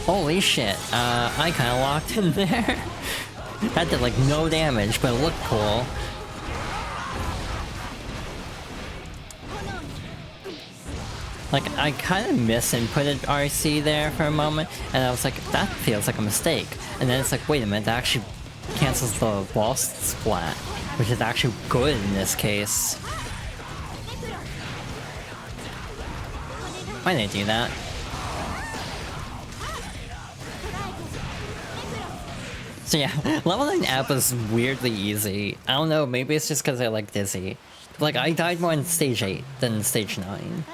Holy shit, I kinda locked in there. That did like no damage, but it looked cool. Like, I kind of misinputted RC there for a moment, and I was like, that feels like a mistake. And then it's like, wait a minute, that actually cancels the wall splat, which is actually good in this case. Why did they do that? So yeah, leveling up is weirdly easy. I don't know, maybe it's just because I like Dizzy. Like, I died more in stage 8 than stage 9.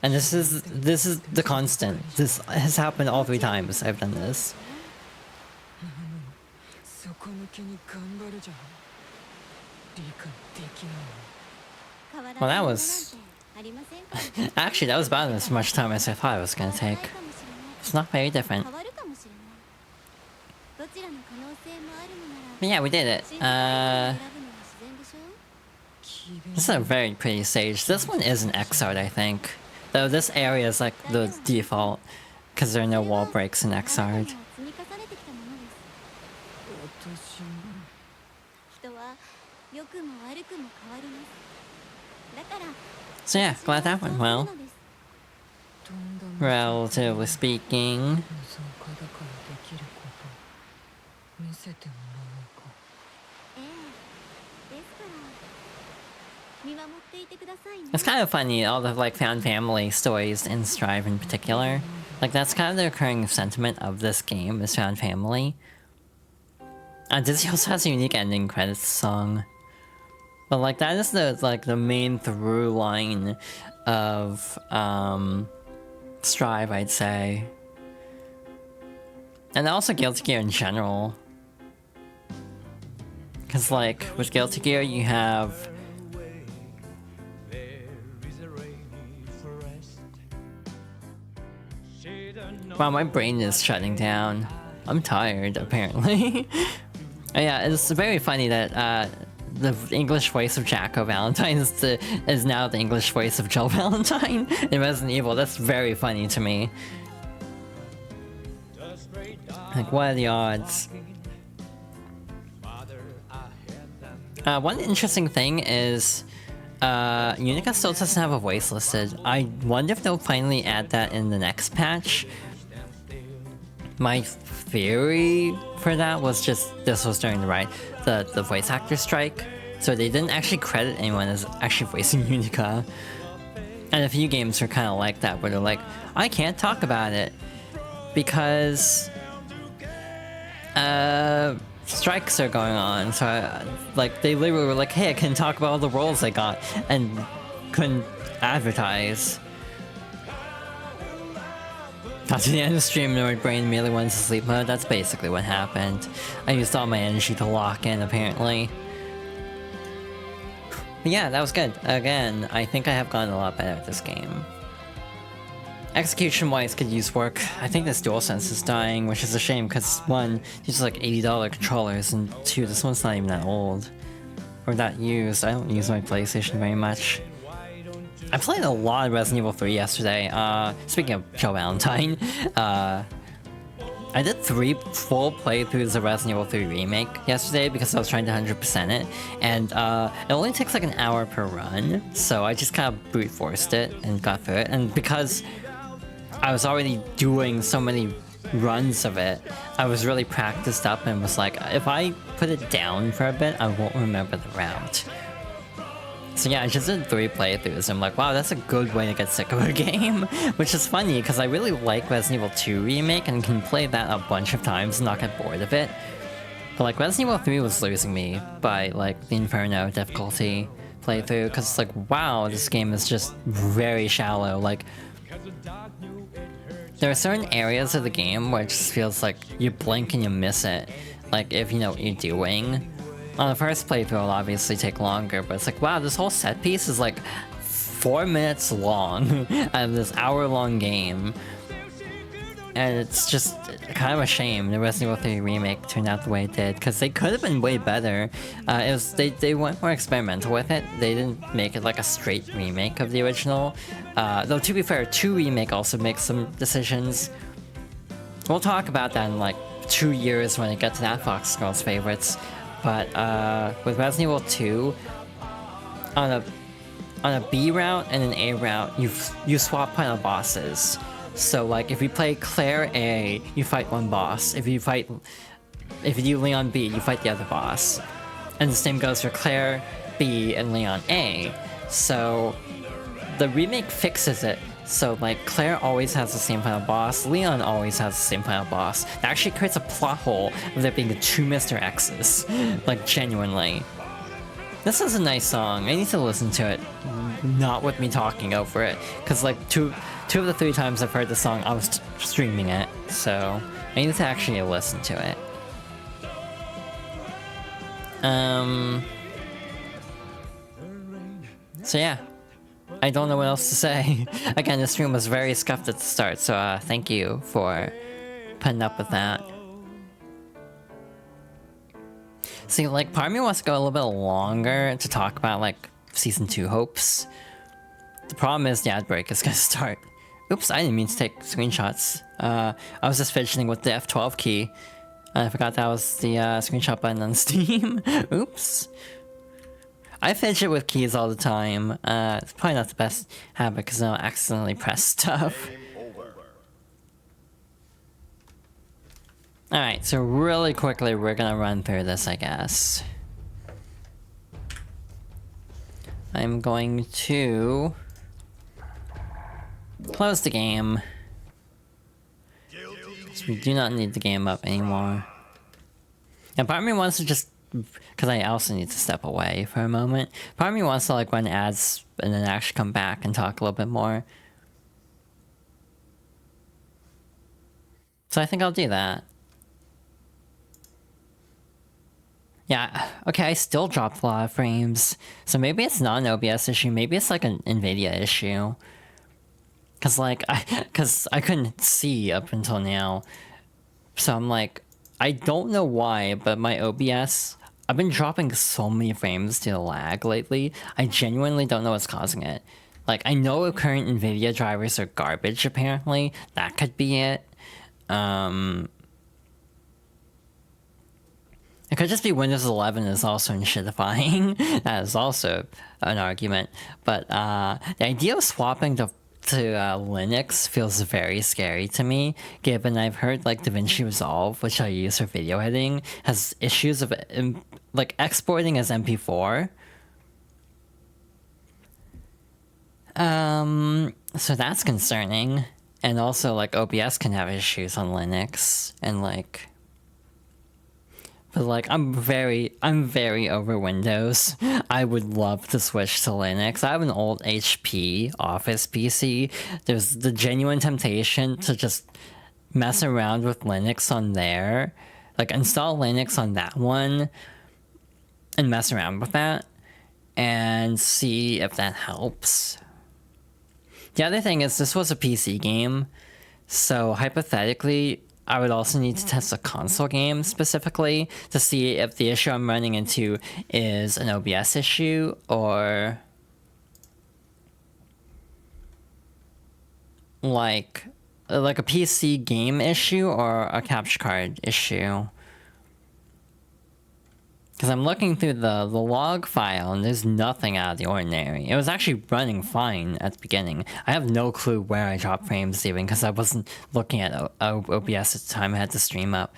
And this is the constant. This has happened all 3 times I've done this. Well, that was... Actually, that was about as much time as I thought it was gonna take. It's not very different. But yeah, we did it. This is a very pretty stage. This one is an X-Art, I think. Though this area is like the default, because there are no wall breaks in X-Art. So yeah, glad that went well. Relatively speaking. It's kind of funny, all the like found family stories in Strive in particular. Like that's kind of the recurring sentiment of this game, is found family. Disney also has a unique ending credits song. But like that is the main through line of Strive, I'd say. And also Guilty Gear in general. Cause like with Guilty Gear you have wow, my brain is shutting down. I'm tired, apparently. Yeah, it's very funny that the English voice of Jacko Valentine is now the English voice of Jill Valentine in Resident Evil. That's very funny to me. Like, what are the odds? One interesting thing is Unica still doesn't have a voice listed. I wonder if they'll finally add that in the next patch. My theory for that was just this was during the voice actor strike, so they didn't actually credit anyone as actually voicing Unica. And a few games are kind of like that, where they're like, I can't talk about it because strikes are going on. So like they literally were like, hey, I can talk about all the roles I got, and couldn't advertise. Got to the end of the stream and my brain immediately went to sleep mode. That's basically what happened. I used all my energy to lock in, apparently. But yeah, that was good. Again, I think I have gotten a lot better at this game. Execution-wise could use work. I think this DualSense is dying, which is a shame, because one, these are like $80 controllers, and two, this one's not even that old. Or that used. I don't use my PlayStation very much. I played a lot of Resident Evil 3 yesterday. Speaking of Joe Valentine, I did 3 full playthroughs of Resident Evil 3 Remake yesterday because I was trying to 100% it, and it only takes like an hour per run, so I just kind of brute forced it and got through it. And because I was already doing so many runs of it, I was really practiced up and was like, if I put it down for a bit, I won't remember the route. So yeah, I just did 3 playthroughs, and I'm like, wow, that's a good way to get sick of a game. Which is funny, because I really like Resident Evil 2 Remake, and can play that a bunch of times and not get bored of it. But like, Resident Evil 3 was losing me by like the Inferno difficulty playthrough, because it's like, wow, this game is just very shallow. Like, there are certain areas of the game where it just feels like you blink and you miss it. Like, if you know what you're doing. On the first playthrough, it'll obviously take longer, but it's like, wow, this whole set piece is like 4 minutes long out of this hour-long game. And it's just kind of a shame the Resident Evil 3 Remake turned out the way it did, because they could have been way better. They went more experimental with it. They didn't make it like a straight remake of the original. Though to be fair, 2 Remake also makes some decisions. We'll talk about that in like 2 years when I get to that Fox Girls favorites. But with Resident Evil 2, on a B route and an A route, you swap final bosses. So like if you play Claire A, you fight one boss. If you do Leon B, you fight the other boss. And the same goes for Claire B and Leon A. So the remake fixes it. So like Claire always has the same final boss, Leon always has the same final boss. That actually creates a plot hole of there being 2 Mr. X's. Like genuinely. This is a nice song. I need to listen to it, not with me talking over it, because like two of the 3 times I've heard the song, I was streaming it, so I need to actually listen to it. So yeah, I don't know what else to say. Again, the stream was very scuffed at the start, so thank you for putting up with that. See, like, part of me wants to go a little bit longer to talk about, like, Season 2 hopes. The problem is the ad break is gonna start. Oops, I didn't mean to take screenshots. I was just fidgeting with the F12 key. I forgot that was the screenshot button on Steam. Oops. I fidget with keys all the time. It's probably not the best habit because I'll accidentally press stuff. Alright, so really quickly we're gonna run through this, I guess. I'm going to close the game. So we do not need the game up anymore. And part of me wants to just, because I also need to step away for a moment. Part of me wants to like run ads and then actually come back and talk a little bit more. So I think I'll do that. Yeah, okay, I still dropped a lot of frames. So maybe it's not an OBS issue, maybe it's like an NVIDIA issue. Cause like, I couldn't see up until now. So I'm like, I don't know why, but my OBS, I've been dropping so many frames due to lag lately. I genuinely don't know what's causing it. Like, I know current NVIDIA drivers are garbage apparently, that could be it. It could just be Windows 11 is also shittifying. That is also an argument. But the idea of swapping to Linux feels very scary to me, given I've heard like DaVinci Resolve, which I use for video editing, has issues of like exporting as MP4. So that's concerning. And also like OBS can have issues on Linux and like. But like, I'm very over Windows. I would love to switch to Linux. I have an old HP Office PC. There's the genuine temptation to just mess around with Linux on there. Like, install Linux on that one and mess around with that and see if that helps. The other thing is, this was a PC game, so hypothetically, I would also need to test a console game specifically to see if the issue I'm running into is an OBS issue or like a PC game issue or a capture card issue. Because I'm looking through the log file and there's nothing out of the ordinary. It was actually running fine at the beginning. I have no clue where I dropped frames even because I wasn't looking at OBS at the time. I had the stream up,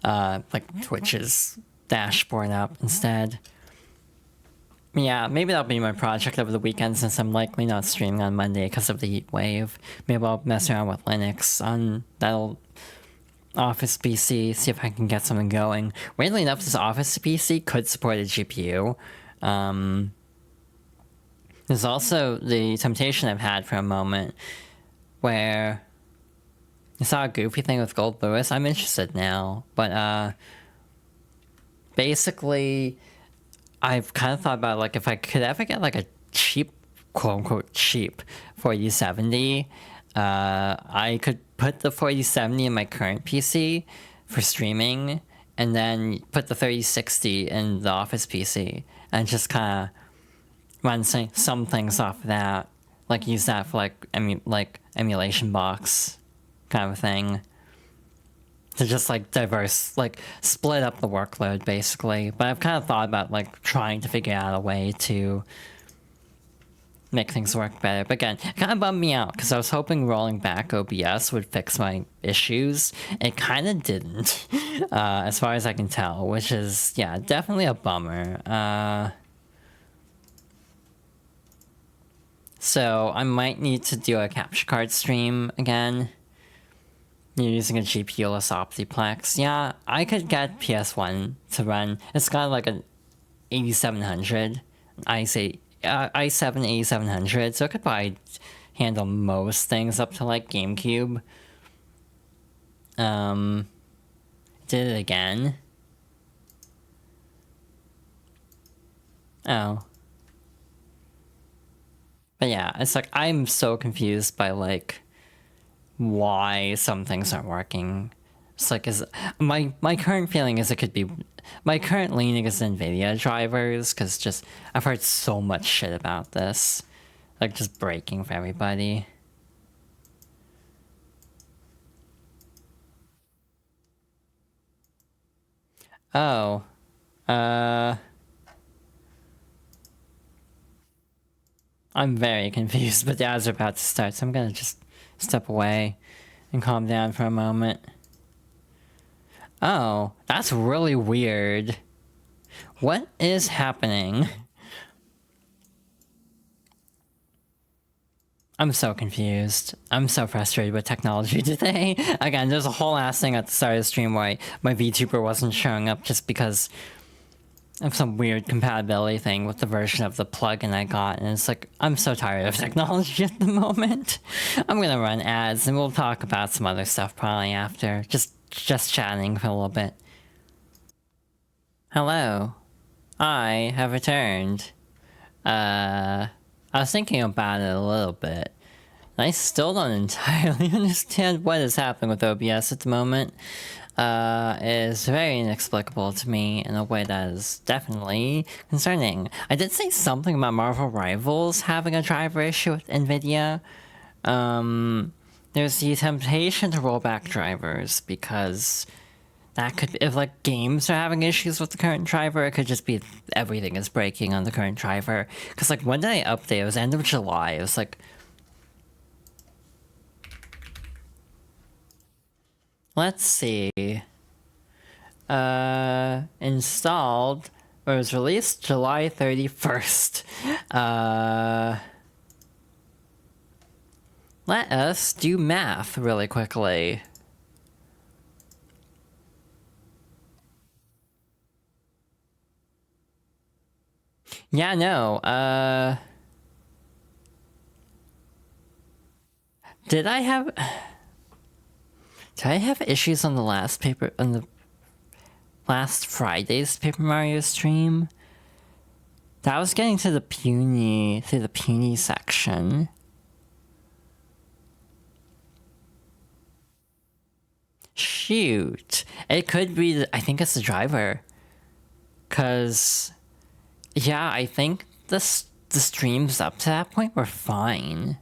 like Twitch's dashboard up instead. Yeah, maybe that'll be my project over the weekend since I'm likely not streaming on Monday because of the heat wave. Maybe I'll mess around with Linux on that Office PC, see if I can get something going. Weirdly enough, this Office PC could support a GPU. There's also the temptation I've had for a moment where I saw a goofy thing with Gold Lewis. I'm interested now, but basically I've kind of thought about like if I could ever get like a cheap, quote unquote cheap 4070, I could put the 4070 in my current PC for streaming, and then put the 3060 in the Office PC, and just kind of run some things off of that, like use that for like emulation box kind of thing. to just like split up the workload basically. But I've kind of thought about like trying to figure out a way to make things work better. But again, it kind of bummed me out because I was hoping rolling back OBS would fix my issues. It kind of didn't, as far as I can tell, which is, yeah, definitely a bummer. So I might need to do a capture card stream again. You're using a GPU-less Optiplex. Yeah, I could get PS1 to run. It's got like an 8700 i7 8700, so it could probably handle most things up to like GameCube. Did it again. Oh. But yeah, it's like I'm so confused by like why some things aren't working. It's like my current feeling is it could be my current leaning is NVIDIA drivers, because just I've heard so much shit about this, like just breaking for everybody. Oh, I'm very confused, but the ads are about to start, so I'm gonna just step away and calm down for a moment. Oh, that's really weird. What is happening? I'm so confused. I'm so frustrated with technology today. Again, there's a whole ass thing at the start of the stream where my VTuber wasn't showing up just because of some weird compatibility thing with the version of the plugin I got, and it's like, I'm so tired of technology at the moment. I'm gonna run ads, and we'll talk about some other stuff probably after. Just chatting for a little bit. Hello. I have returned. I was thinking about it a little bit. I still don't entirely understand what is happening with OBS at the moment. It is very inexplicable to me in a way that is definitely concerning. I did say something about Marvel Rivals having a driver issue with NVIDIA. There's the temptation to roll back drivers because that could, if like games are having issues with the current driver, it could just be everything is breaking on the current driver. Because like when did I update? It was end of July. It was like, let's see. Installed, or it was released July 31st. Let us do math really quickly. Yeah, no, did I have issues on the last last Friday's Paper Mario stream? That was getting to the puny section. Shoot. It could be, I think it's the driver. Cause, yeah, I think the streams up to that point were fine.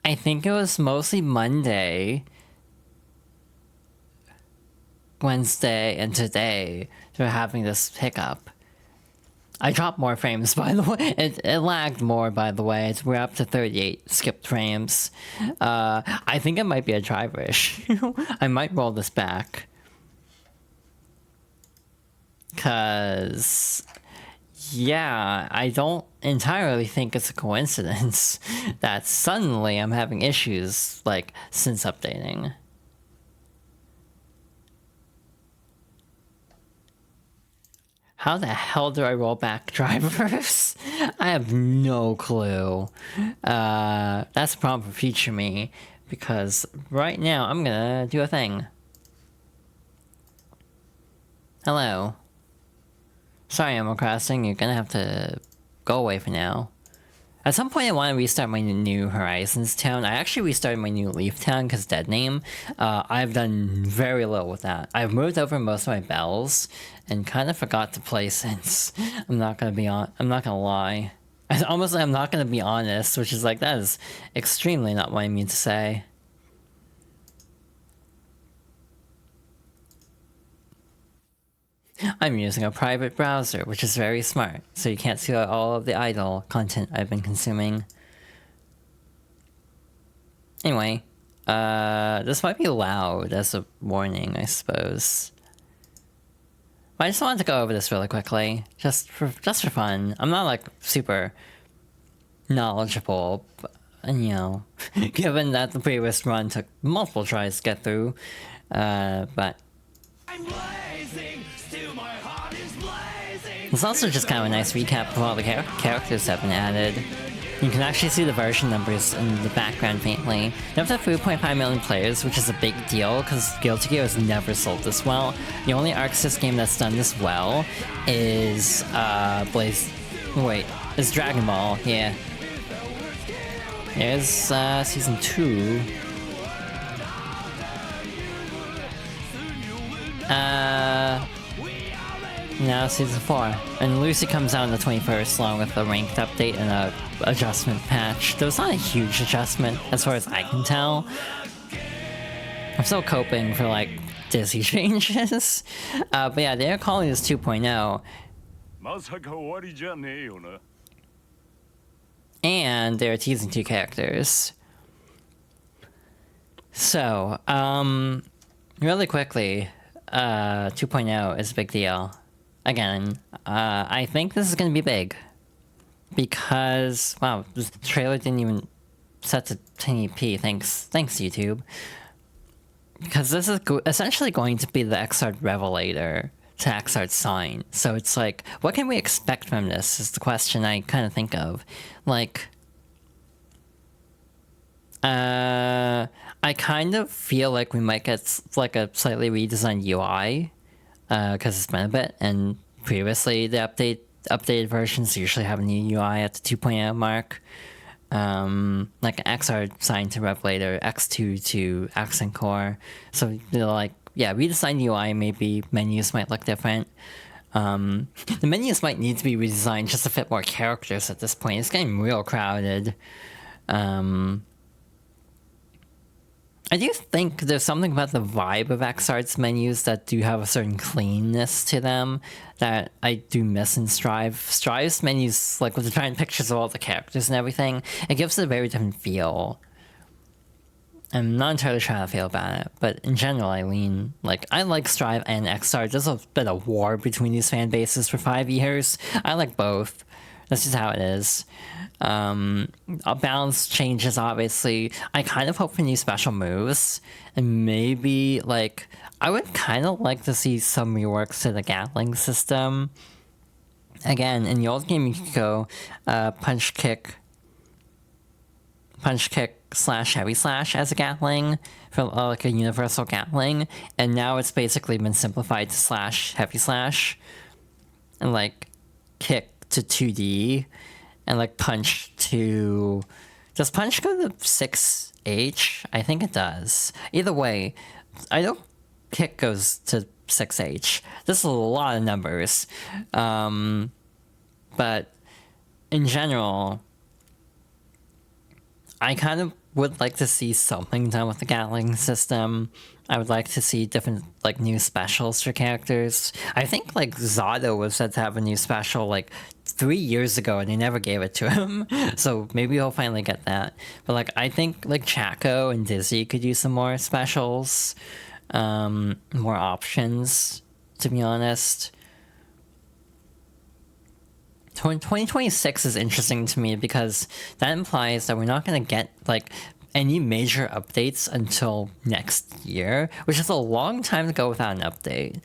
I think it was mostly Monday, Wednesday, and today they're having this hiccup. I dropped more frames, by the way. It lagged more, by the way. We're up to 38 skipped frames. I think it might be a driver issue. I might roll this back. Cause, yeah, I don't entirely think it's a coincidence that suddenly I'm having issues, like, since updating. How the hell do I roll back drivers? I have no clue. That's a problem for future me, because right now I'm gonna do a thing. Hello. Sorry, Animal Crossing, you're gonna have to go away for now. At some point I want to restart my New Horizons town. I actually restarted my New Leaf town because Dead Name. I've done very little with that. I've moved over most of my bells and kind of forgot to play since. I'm not gonna lie. It's almost like I'm not gonna be honest, which is like, that is extremely not what I mean to say. I'm using a private browser, which is very smart, so you can't see all of the idle content I've been consuming. Anyway, this might be loud as a warning, I suppose. But I just wanted to go over this really quickly, just for fun. I'm not like super knowledgeable, but, you know, given that the previous run took multiple tries to get through. But I'm blazing, still my heart is blazing. it's also just kind of a nice recap of all the characters that have been added. You can actually see the version numbers in the background faintly. Now, up to 3.5 million players, which is a big deal, because Guilty Gear has never sold this well. The only Arc Sys game that's done this well is, is Dragon Ball, yeah. There's, Season 2. Now Season 4. And Lucy comes out on the 21st along with a ranked update and a adjustment patch. There was not a huge adjustment as far as I can tell. I'm still coping for like dizzy changes. But yeah, they're calling this 2.0. まさか終わりじゃねえよな。 And they're teasing 2 characters. So, really quickly, 2.0 is a big deal. Again, I think this is gonna be big. Because, wow, this trailer didn't even set to 1080p, thanks YouTube. Because this is essentially going to be the Xrd Revelator to Xrd Sign. So it's like, what can we expect from this is the question I kind of think of. Like, I kind of feel like we might get like a slightly redesigned UI, because it's been a bit, and previously the updated versions usually have a new UI at the 2.0 mark. Like Xrd Sign to Revelator, X2 to Accent Core. So they're like, yeah, redesigned UI, maybe menus might look different. The menus might need to be redesigned just to fit more characters at this point. It's getting real crowded. I do think there's something about the vibe of Xr's menus that do have a certain cleanness to them that I do miss in Strive. Strive's menus, like with the giant pictures of all the characters and everything, it gives it a very different feel. I'm not entirely sure how I feel about it, but in general, I like Strive and Xstar. There's a bit of war between these fan bases for 5 years. I like both. That's just how it is. Balance changes, obviously. I kind of hope for new special moves, and maybe, like, I would kind of like to see some reworks to the Gatling system. Again, in the old game, you could go punch kick slash heavy slash as a Gatling for like a universal Gatling, and now it's basically been simplified to slash heavy slash and like kick to 2D and like punch to... Does punch go to 6H? I think it does. Either way, I know kick goes to 6H. This is a lot of numbers. But in general, I kind of would like to see something done with the Gatling system. I would like to see different, like, new specials for characters. I think, like, Zato was said to have a new special, like, 3 years ago, and they never gave it to him. So maybe he'll finally get that. But, like, I think, like, Chaco and Dizzy could use some more specials. More options, to be honest. 2026 is interesting to me because that implies that we're not going to get like any major updates until next year, which is a long time to go without an update.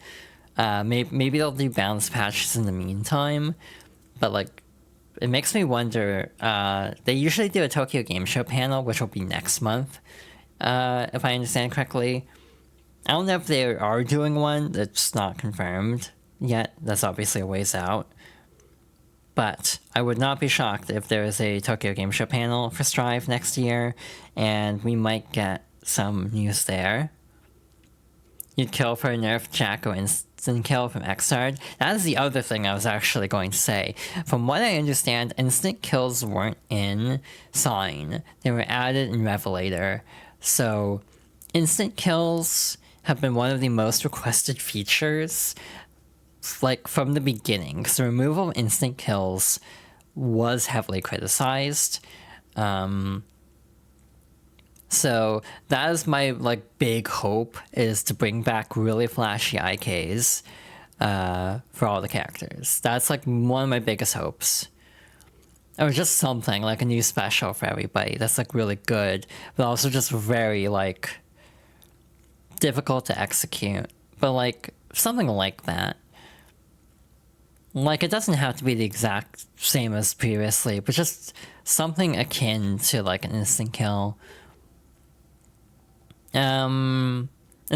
Maybe they'll do balance patches in the meantime, but like it makes me wonder. They usually do a Tokyo Game Show panel, which will be next month, if I understand correctly. I don't know if they are doing one. That's not confirmed yet. That's obviously a ways out. But I would not be shocked if there is a Tokyo Game Show panel for Strive next year, and we might get some news there. You'd kill for a nerf Chaco instant kill from Xrd. That is the other thing I was actually going to say. From what I understand, instant kills weren't in Sign. They were added in Revelator. So, instant kills have been one of the most requested features like from the beginning, because the removal of instant kills was heavily criticized. So that is my like big hope, is to bring back really flashy IKs for all the characters. That's like one of my biggest hopes. Or just something like a new special for everybody that's like really good, but also just very like difficult to execute. But like something like that. Like it doesn't have to be the exact same as previously, but just something akin to like an instant kill. In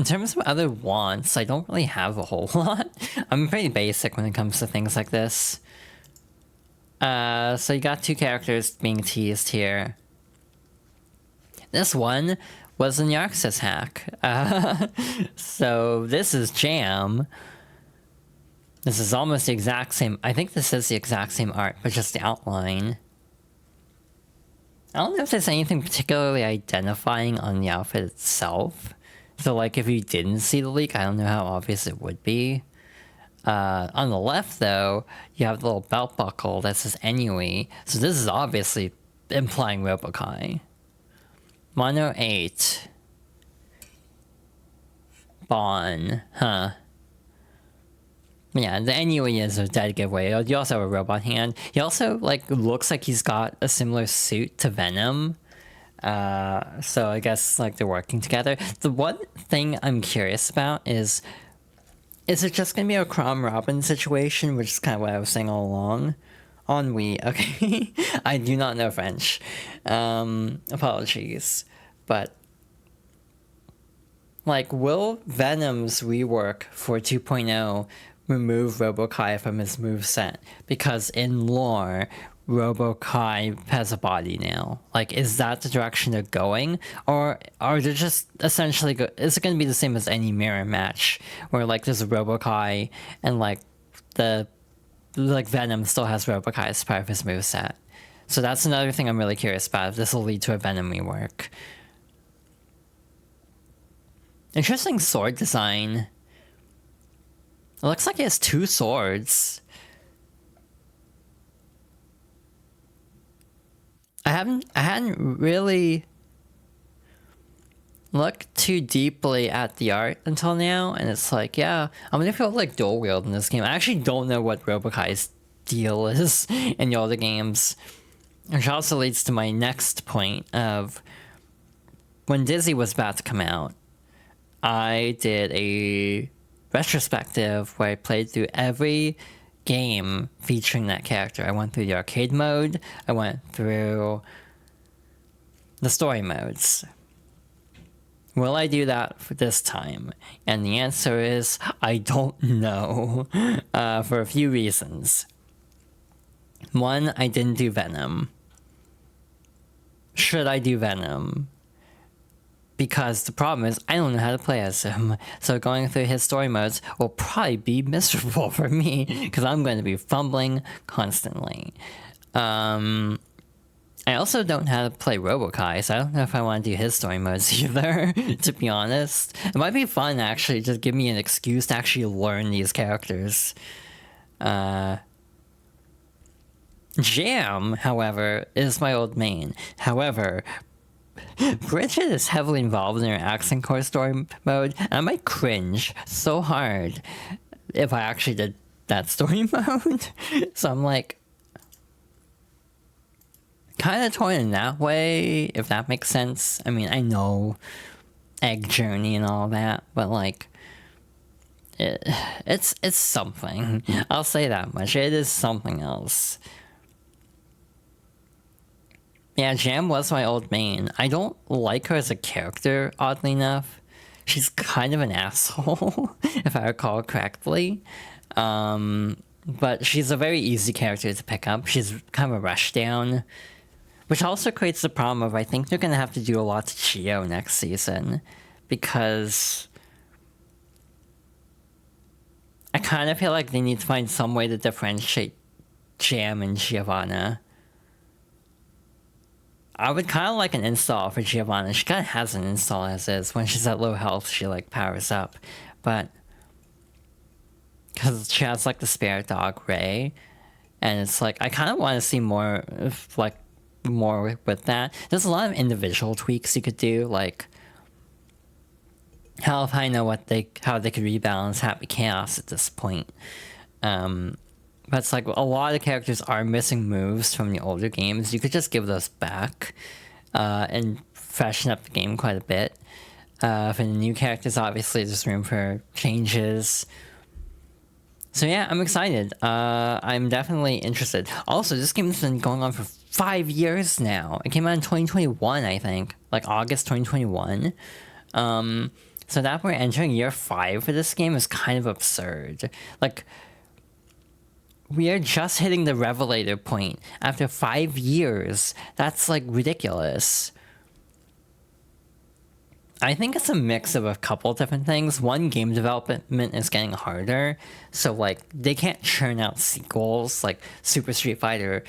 terms of other wants, I don't really have a whole lot. I'm pretty basic when it comes to things like this. So you got two characters being teased here. This one was a Nyarxus hack. So this is Jam. This is almost the exact same. I think this is the exact same art, but just the outline. I don't know if there's anything particularly identifying on the outfit itself. So like if you didn't see the leak, I don't know how obvious it would be. On the left though, you have the little belt buckle that says Ennui. So this is obviously implying Robokai. Mono 8. Bon. Huh. Yeah, the Ennui is a dead giveaway. You also have a robot hand. He also like looks like he's got a similar suit to Venom. So I guess like they're working together. The one thing I'm curious about is it just gonna be a Crom Robin situation, which is kind of what I was saying all along? Ennui, okay. I do not know French. Apologies. But like, will Venom's rework for 2.0 remove Robokai from his moveset? Because in lore, Robokai has a body now. Like, is that the direction they're going? Or are they just essentially is it going to be the same as any mirror match? Where, like, there's a Robokai and, like, Venom still has Robokai as part of his moveset. So that's another thing I'm really curious about, if this will lead to a Venom rework. Interesting sword design. It looks like he has two swords. I hadn't really looked too deeply at the art until now, and it's like, yeah, I'm gonna feel like dual wield in this game. I actually don't know what Robokai's deal is in the older games. Which also leads to my next point of when Dizzy was about to come out, I did a retrospective where I played through every game featuring that character. I went through the arcade mode, I went through the story modes. Will I do that for this time? And the answer is, I don't know, for a few reasons. One, I didn't do Venom. Should I do Venom? Because the problem is, I don't know how to play as him. So going through his story modes will probably be miserable for me, because I'm going to be fumbling constantly. I also don't know how to play Robokai, so I don't know if I want to do his story modes either, to be honest. It might be fun, actually, just give me an excuse to actually learn these characters. Jam, however, is my old main. However, Bridget is heavily involved in her accent core story mode, and I might cringe so hard if I actually did that story mode. So I'm like, kind of torn in that way, if that makes sense. I mean, I know Egg Journey and all that, but like, it's something. I'll say that much. It is something else. Yeah, Jam was my old main. I don't like her as a character, oddly enough. She's kind of an asshole, if I recall correctly. But she's a very easy character to pick up. She's kind of a rushdown. Which also creates the problem of, I think they're going to have to do a lot to Chio next season. Because I kind of feel like they need to find some way to differentiate Jam and Giovanna. I would kind of like an install for Giovanna. She kind of has an install as is. When she's at low health, she like powers up. But because she has like the spirit dog Ray, and it's like I kind of want to see more of like more with that. There's a lot of individual tweaks you could do, like how if I know how they could rebalance Happy Chaos at this point. But it's like a lot of characters are missing moves from the older games. You could just give those back and freshen up the game quite a bit. For the new characters, obviously, there's room for changes. So yeah, I'm excited. I'm definitely interested. Also, this game's been going on for 5 years now. It came out in 2021, I think. Like August 2021. So that we're entering year 5 for this game is kind of absurd. Like, we are just hitting the revelator point after 5 years. That's like ridiculous. I think it's a mix of a couple different things. One, game development is getting harder. So, like, they can't churn out sequels like Super Street Fighter,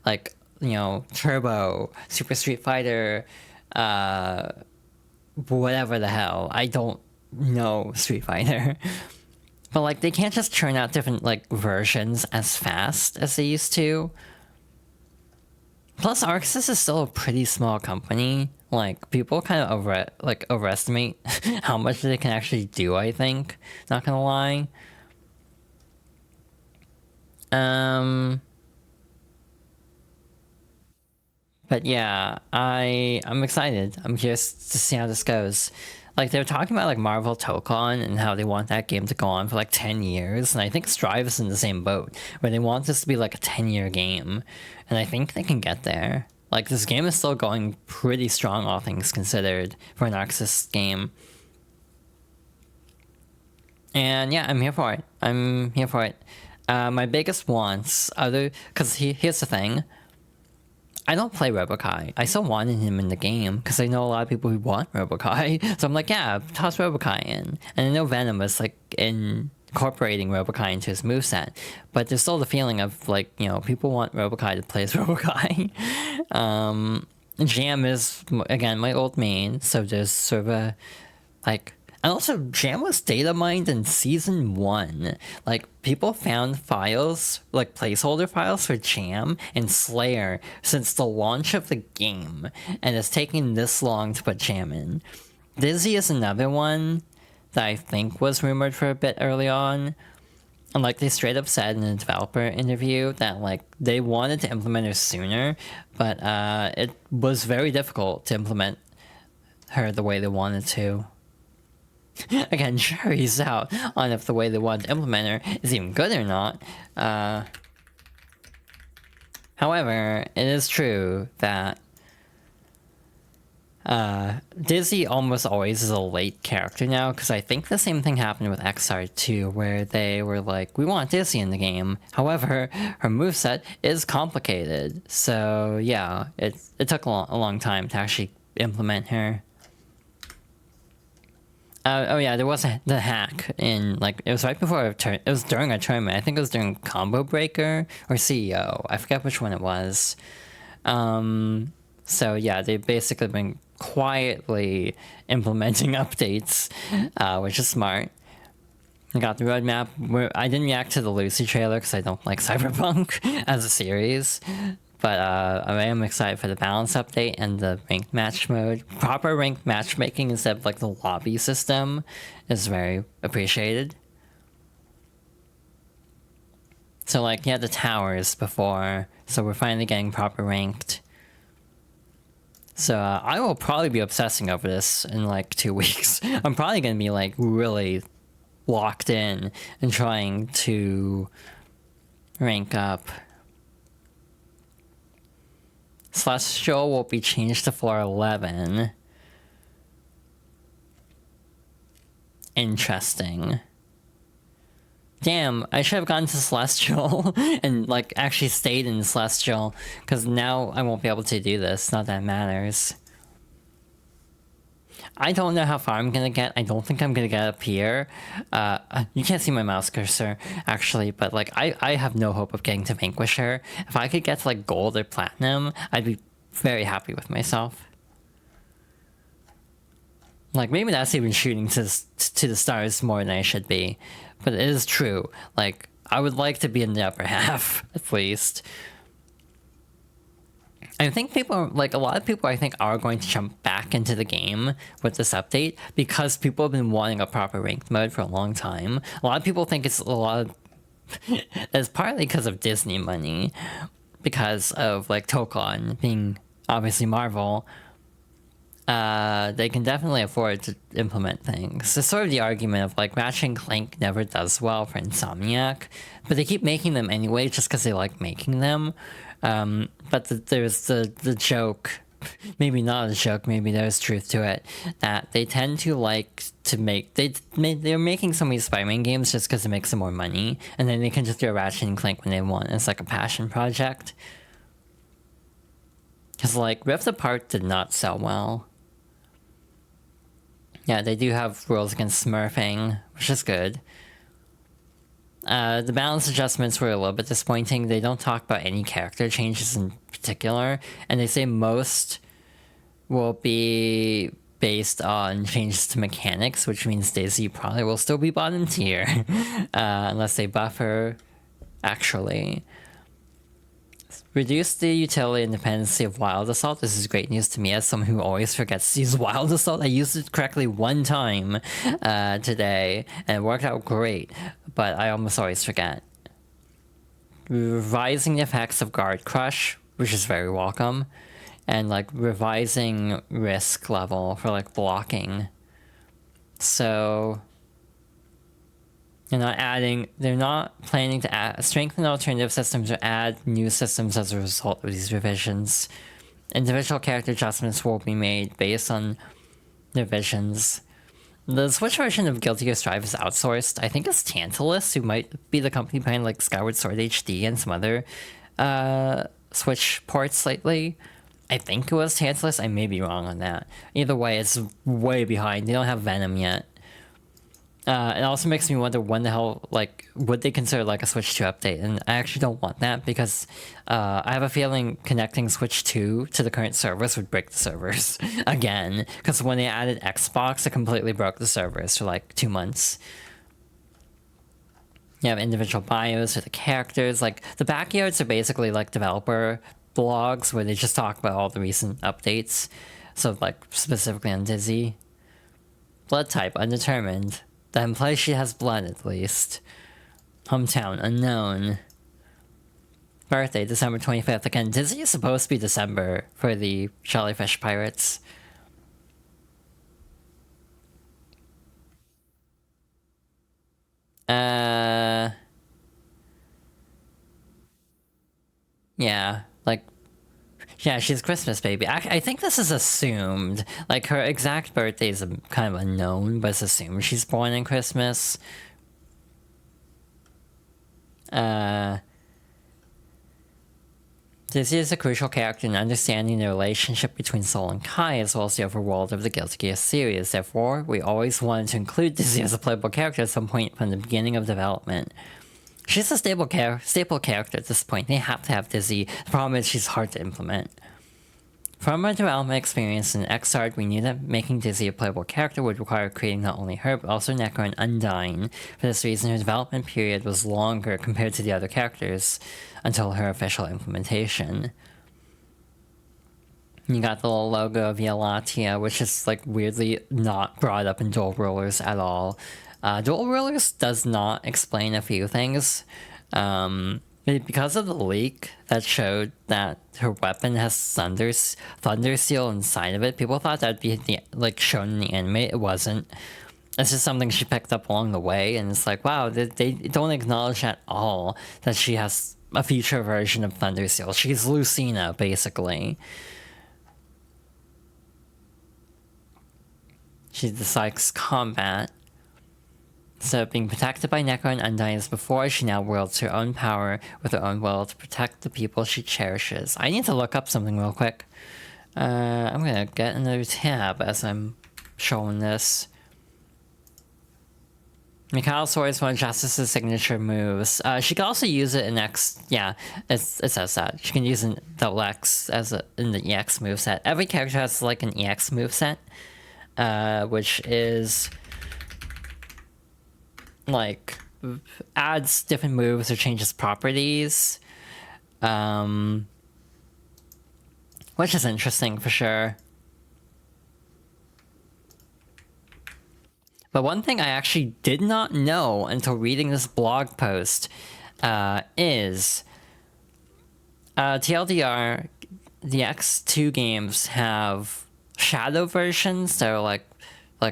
like, you know, Turbo, Super Street Fighter, whatever the hell. I don't know Street Fighter. But, like, they can't just churn out different, like, versions as fast as they used to. Plus, Arxis is still a pretty small company. Like, people kind of overestimate how much they can actually do, I think. Not gonna lie. But yeah, I'm excited. I'm curious to see how this goes. Like, they were talking about, like, Marvel Tokon and how they want that game to go on for, like, 10 years. And I think Strive is in the same boat, where they want this to be, like, a 10-year game. And I think they can get there. Like, this game is still going pretty strong, all things considered, for an Arxis game. And yeah, I'm here for it. My biggest wants, because here's the thing. I don't play Robokai. I still wanted him in the game, because I know a lot of people who want Robokai. So I'm like, yeah, toss Robokai in. And I know Venom is, like, incorporating Robokai into his moveset. But there's still the feeling of, like, you know, people want Robokai to play as Robokai. Jam is, again, my old main, so there's sort of a, like... And also, Jam was data mined in Season 1. Like, people found files, like placeholder files for Jam and Slayer since the launch of the game. And it's taking this long to put Jam in. Dizzy is another one that I think was rumored for a bit early on. And, like, they straight up said in a developer interview that, like, they wanted to implement her sooner, but it was very difficult to implement her the way they wanted to. Again, jury's out on if the way they wanted to implement her is even good or not. However, it is true that Dizzy almost always is a late character now, because I think the same thing happened with XR2, where they were like, we want Dizzy in the game. However, her moveset is complicated. So yeah, it took a long time to actually implement her. Oh yeah, there was the hack in, like, it was right before it was during a tournament. I think it was during Combo Breaker or CEO. I forget which one it was. So yeah, they've basically been quietly implementing updates, which is smart. I got the roadmap. I didn't react to the Lucy trailer because I don't like Cyberpunk as a series. But I am excited for the balance update and the ranked match mode. Proper ranked matchmaking instead of, like, the lobby system is very appreciated. So, like, you had the towers before, so we're finally getting proper ranked. So I will probably be obsessing over this in, like, 2 weeks. I'm probably going to be, like, really locked in and trying to rank up. Celestial will be changed to floor 11. Interesting. Damn, I should have gone to Celestial and, like, actually stayed in Celestial, because now I won't be able to do this. Not that it matters. I don't know how far I'm gonna get. I don't think I'm gonna get up here. You can't see my mouse cursor, actually, but, like, I have no hope of getting to Vanquisher. If I could get to, like, gold or platinum, I'd be very happy with myself. Like, maybe that's even shooting to the stars more than I should be. but it is true. Like, I would like to be in the upper half, at least. I think people, like, a lot of people I think are going to jump back into the game with this update because people have been wanting a proper ranked mode for a long time. A lot of people think it's a lot of... it's partly because of Disney money, because of, like, Tokon being obviously Marvel. They can definitely afford to implement things. It's sort of the argument of, like, Ratchet and Clank never does well for Insomniac, but they keep making them anyway just because they like making them. But there's the joke, maybe not a joke, maybe there's truth to it, that they tend to like to make, they're making so many Spider-Man games just because it makes them more money, and then they can just do a Ratchet and Clank when they want. It's like a passion project. Because, like, Rift Apart did not sell well. Yeah, they do have rules against smurfing, which is good. The balance adjustments were a little bit disappointing. They don't talk about any character changes in particular, and they say most will be based on changes to mechanics, which means Daisy probably will still be bottom tier, unless they buff her, actually. Reduce the utility and dependency of Wild Assault. This is great news to me as someone who always forgets to use Wild Assault. I used it correctly one time today, and it worked out great, but I almost always forget. Revising the effects of Guard Crush, which is very welcome, and, like, revising risk level for, like, blocking. So... they're not planning to strengthen alternative systems or add new systems as a result of these revisions. Individual character adjustments will be made based on revisions. The Switch version of Guilty Gear Strive is outsourced. I think it's Tantalus, who might be the company behind, like, Skyward Sword HD and some other Switch ports lately. I think it was Tantalus. I may be wrong on that. Either way, it's way behind. They don't have Venom yet. It also makes me wonder when the hell, like, would they consider, like, a Switch 2 update? And I actually don't want that because I have a feeling connecting Switch 2 to the current servers would break the servers again. Because when they added Xbox, it completely broke the servers for, like, 2 months. You have individual bios for the characters. Like, the backyards are basically, like, developer blogs where they just talk about all the recent updates. So, like, specifically on Dizzy. Blood type, undetermined. That implies she has blood, at least. Hometown, unknown. Birthday, December 25th. Again, Dizzy is supposed to be December for the Jellyfish Pirates. Yeah, like... Yeah, she's a Christmas baby. I think this is assumed. Like, her exact birthday is kind of unknown, but it's assumed she's born in Christmas. Dizzy is a crucial character in understanding the relationship between Soul and Kai, as well as the overworld of the Guilty Gear series. Therefore, we always wanted to include Dizzy as a playable character at some point from the beginning of development. She's a staple character at this point. They have to have Dizzy. The problem is she's hard to implement. From our development experience in Xrd, we knew that making Dizzy a playable character would require creating not only her, but also Neko and Undyne. For this reason, her development period was longer compared to the other characters, until her official implementation. You got the little logo of Yalatia, which is, like, weirdly not brought up in Dual Rulers at all. Dual Rulers does not explain a few things. Because of the leak that showed that her weapon has Thunder Seal inside of it, people thought that'd be shown in the anime. It wasn't. It's just something she picked up along the way, and it's like, wow, they don't acknowledge at all that she has a future version of Thunder Seal. She's Lucina, basically. She dislikes combat. So, being protected by Neko and Undyne as before, she now wields her own power with her own will to protect the people she cherishes. I need to look up something real quick. I'm gonna get another tab as I'm showing this. Mikhail's sword is one of Justice's signature moves. She can also use it in X. Yeah, it says that. She can use it in double X in the EX moveset. Every character has, like, an EX moveset, which is... like, adds different moves or changes properties, which is interesting for sure. But one thing I actually did not know until reading this blog post is TLDR, the X2 games have shadow versions that are like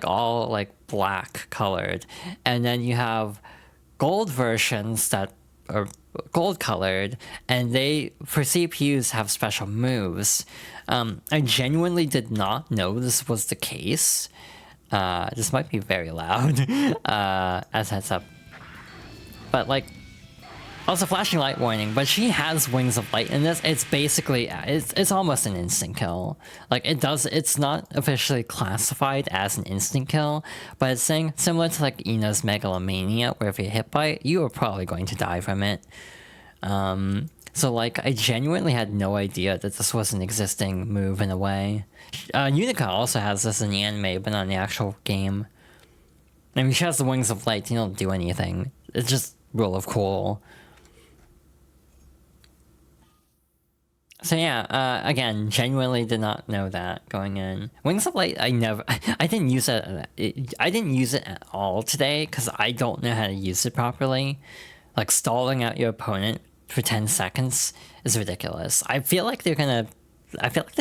all like black colored, and then you have gold versions that are gold colored, and they for CPUs have special moves. I genuinely did not know this was the case. This might be very loud, as heads up. But like, also flashing light warning. But she has wings of light in this. It's basically it's almost an instant kill. Like it's not officially classified as an instant kill, but it's saying similar to like Ina's Megalomania, where if you hit by it, you are probably going to die from it. So like, I genuinely had no idea that this was an existing move in a way. Unica also has this in the anime, but not in the actual game. I mean, she has the wings of light. You don't do anything. It's just rule of cool. So yeah, again, genuinely did not know that going in. Wings of Light, I didn't use it. I didn't use it at all today because I don't know how to use it properly. Like stalling out your opponent for 10 seconds is ridiculous. I feel like they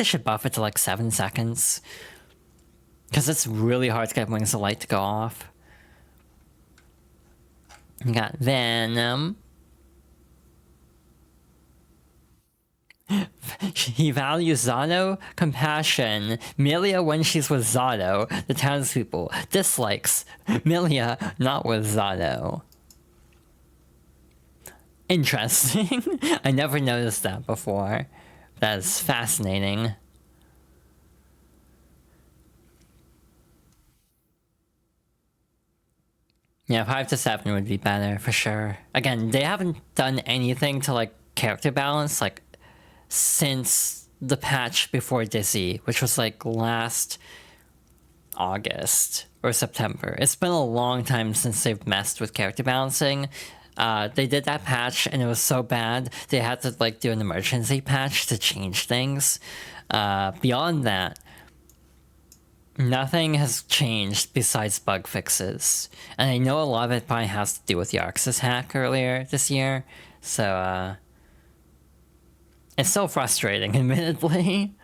should buff it to like 7 seconds. Because it's really hard to get Wings of Light to go off. You got Venom. He values Zano, compassion. Milia when she's with Zano. The townspeople. Dislikes Milia not with Zano. Interesting. I never noticed that before. That is fascinating. Yeah, 5 to 7 would be better for sure. Again, they haven't done anything to like character balance like since the patch before Dizzy, which was like last August or September. It's been a long time since they've messed with character balancing. They did that patch and it was so bad they had to like do an emergency patch to change things. Beyond that, nothing has changed besides bug fixes. And I know a lot of it probably has to do with the Arxis hack earlier this year. So it's so frustrating, admittedly.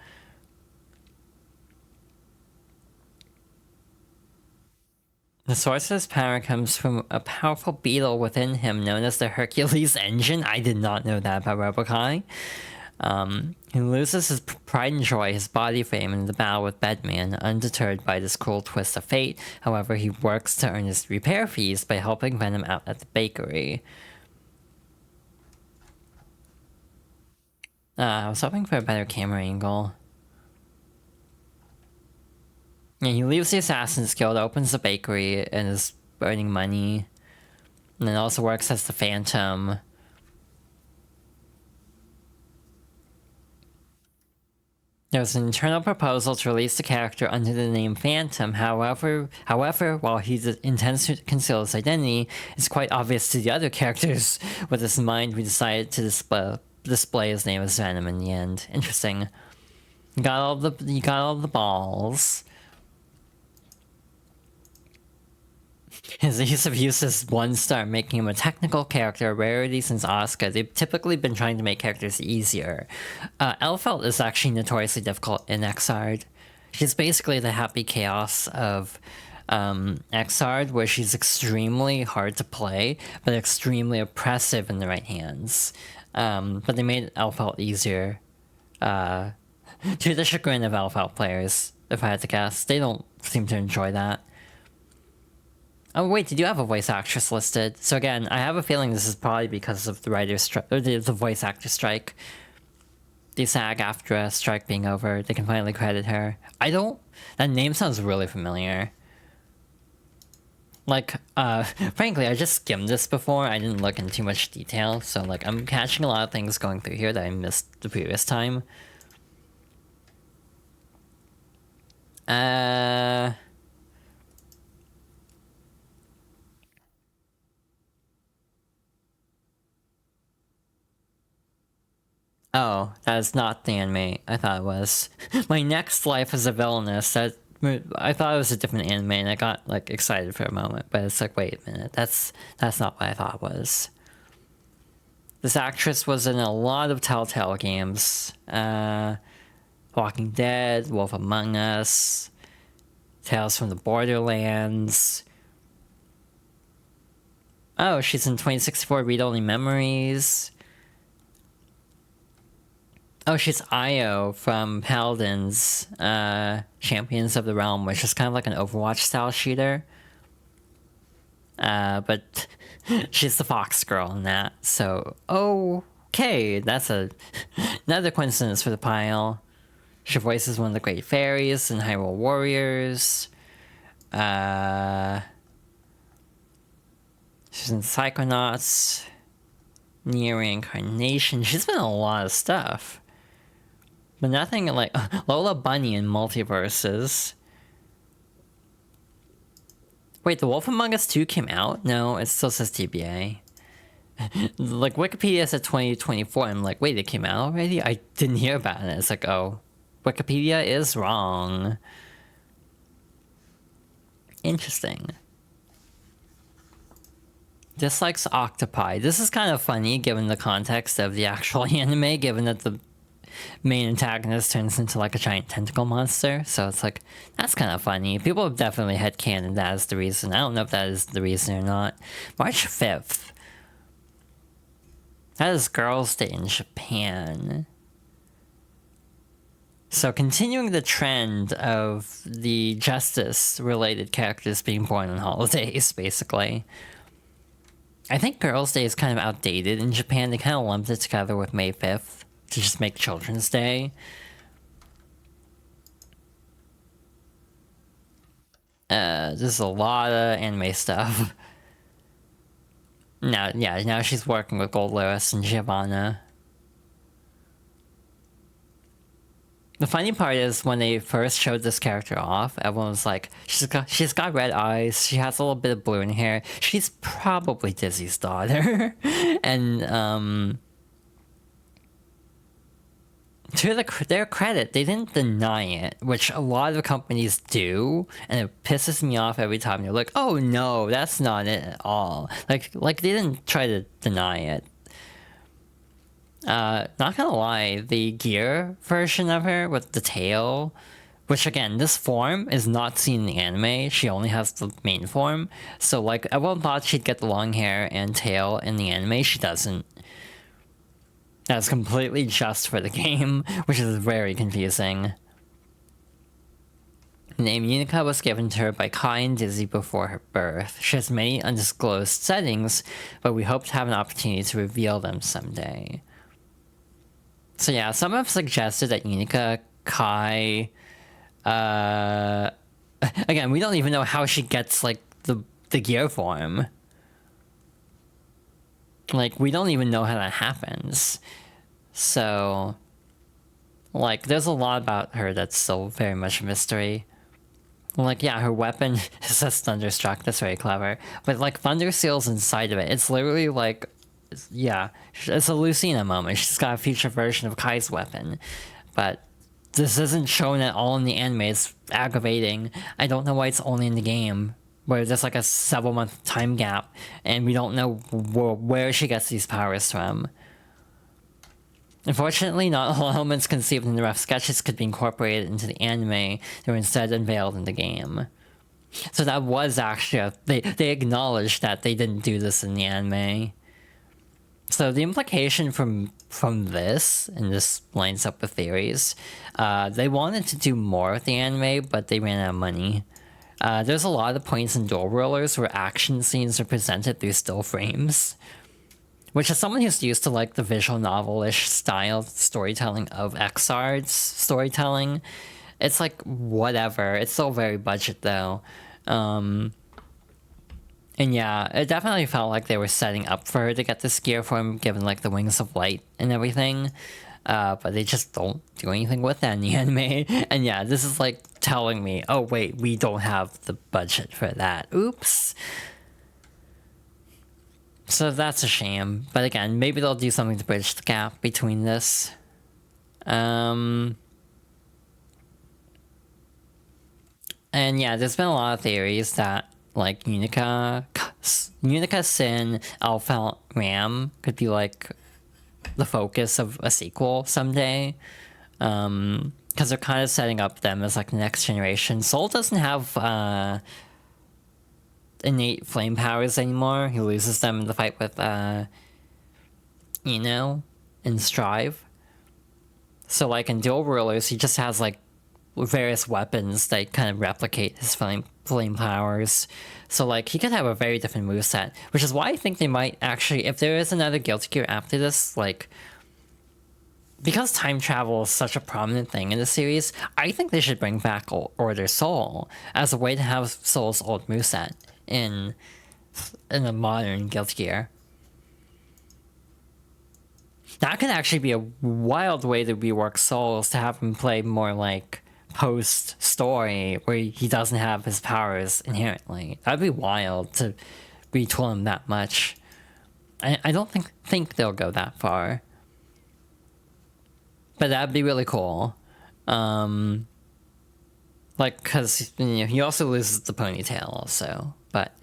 The source of his power comes from a powerful beetle within him known as the Hercules engine. I did not know that about Robokai. He loses his pride and joy, his body fame, in the battle with Bedman, undeterred by this cruel twist of fate. However, he works to earn his repair fees by helping Venom out at the bakery. I was hoping for a better camera angle. Yeah, he leaves the Assassin's Guild, opens the bakery, and is earning money. And then also works as the Phantom. There was an internal proposal to release the character under the name Phantom. However, while he intends to conceal his identity, it's quite obvious to the other characters. With this in mind, we decided to display his name as Venom in the end. Interesting. You got all the balls. His use of use is 1-star, making him a technical character, a rarity since Asuka. They've typically been trying to make characters easier. Elphelt is actually notoriously difficult in Xrd. She's basically the happy chaos of Xrd, where she's extremely hard to play, but extremely oppressive in the right hands. But they made Elphelt easier. To the chagrin of Elphelt players, if I had to guess. They don't seem to enjoy that. Oh wait, did you have a voice actress listed? So again, I have a feeling this is probably because of the writer's strike, or the voice actor strike. The SAG-AFTRA strike being over, they can finally credit her. That name sounds really familiar. Like, frankly, I just skimmed this before, I didn't look in too much detail, so like, I'm catching a lot of things going through here that I missed the previous time. Oh, that is not the anime I thought it was. My Next Life as a Villainess, that I thought it was a different anime and I got like excited for a moment, but it's like, wait a minute, that's not what I thought it was. This actress was in a lot of Telltale games. Walking Dead, Wolf Among Us, Tales from the Borderlands. Oh, she's in 2064 Read Only Memories. Oh, she's Io from Paladins, Champions of the Realm, which is kind of like an Overwatch-style shooter. But she's the fox girl in that, so okay, that's another coincidence for the pile. She voices one of the great fairies in Hyrule Warriors. She's in Psychonauts, Near Reincarnation. She's been in a lot of stuff. But nothing like Lola Bunny in Multiverses. Wait, The Wolf Among Us 2 came out? No, it still says TBA. Like, Wikipedia said 2024. I'm like, wait, it came out already? I didn't hear about it. It's like, oh, Wikipedia is wrong. Interesting. Dislikes octopi. This is kind of funny given the context of the actual anime, given that the main antagonist turns into like a giant tentacle monster. So it's like, that's kind of funny. People have definitely headcanoned that as the reason. I don't know if that is the reason or not. March 5th. That is Girls' Day in Japan. So continuing the trend of the justice-related characters being born on holidays, basically. I think Girls' Day is kind of outdated in Japan. They kind of lumped it together with May 5th to just make Children's Day. There's a lot of anime stuff. Now she's working with Gold Lewis and Giovanna. The funny part is when they first showed this character off, everyone was like, she's got red eyes, she has a little bit of blue in her hair, she's probably Dizzy's daughter. And to their credit, they didn't deny it, which a lot of companies do, and it pisses me off every time. They're like, oh no, that's not it at all. Like they didn't try to deny it. Not gonna lie, the gear version of her with the tail, which again, this form is not seen in the anime, she only has the main form, so like, everyone thought she'd get the long hair and tail in the anime, she doesn't. That's completely just for the game, which is very confusing. The name Unica was given to her by Kai and Dizzy before her birth. She has many undisclosed settings, but we hope to have an opportunity to reveal them someday. So yeah, some have suggested that Unica, Kai, again, we don't even know how she gets, like, the gear form. Like, we don't even know how that happens. So, like, there's a lot about her that's still very much a mystery. Like, yeah, her weapon says Thunderstruck, that's very clever. But, like, Thunder Seal's inside of it. It's literally, like, yeah, it's a Lucina moment. She's got a future version of Kai's weapon. But this isn't shown at all in the anime. It's aggravating. I don't know why it's only in the game, where there's like a several month time gap, and we don't know where she gets these powers from. Unfortunately, not all elements conceived in the rough sketches could be incorporated into the anime. They were instead unveiled in the game. So that was actually they acknowledged that they didn't do this in the anime. So the implication from this, and this lines up with theories, they wanted to do more with the anime, but they ran out of money. There's a lot of points in dual rollers where action scenes are presented through still frames. Which, as someone who's used to like the visual novel-ish style storytelling of Xr's storytelling, it's like whatever. It's still very budget though. And yeah, it definitely felt like they were setting up for her to get this gear form, given like the wings of light and everything. But they just don't do anything with that in the anime. And yeah, this is like telling me, oh wait, we don't have the budget for that. Oops. So that's a shame. But again, maybe they'll do something to bridge the gap between this And yeah, there's been a lot of theories that like Unica, Sin, Alpha Ram could be like the focus of a sequel someday. Because they're kind of setting up them as like the next generation. Soul doesn't have innate flame powers anymore. He loses them in the fight with Eno in Strive. So like in Dual Rulers, he just has like various weapons that kind of replicate his flame powers. So like he could have a very different moveset, which is why I think they might actually, if there is another Guilty Gear after this, like because time travel is such a prominent thing in the series, I think they should bring back Order Soul as a way to have Soul's old moveset in a modern Guilty Gear. That could actually be a wild way to rework Souls, to have him play more like post-story, where he doesn't have his powers inherently. That'd be wild to retool him that much. I don't think they'll go that far. But that'd be really cool. Like, because he also loses the ponytail also. But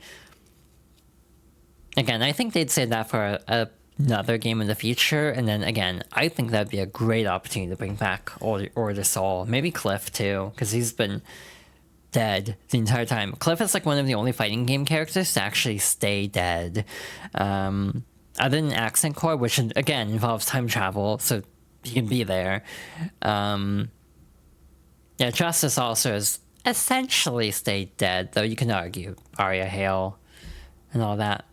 again, I think they'd say that for another game in the future. And then again, I think that'd be a great opportunity to bring back Order Soul. Maybe Cliff too, because he's been dead the entire time. Cliff is like one of the only fighting game characters to actually stay dead. Other than Accent Core, which again involves time travel, so he can be there. Yeah, Justice also is essentially stayed dead, though you can argue Arya Hale and all that.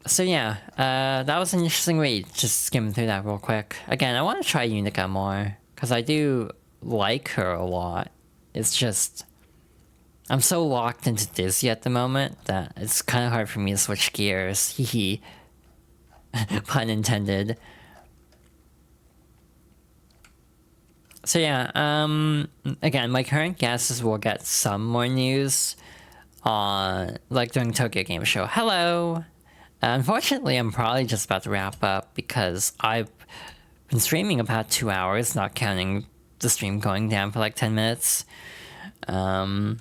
So yeah, that was an interesting read, just skimming through that real quick. Again, I want to try Unica more, because I do like her a lot. It's just, I'm so locked into Dizzy at the moment that it's kind of hard for me to switch gears. Hee pun intended. So yeah, again, my current guess is we'll get some more news on, like, during Tokyo Game Show. Hello! Unfortunately, I'm probably just about to wrap up because I've been streaming about 2 hours, not counting the stream going down for like 10 minutes. Yeah,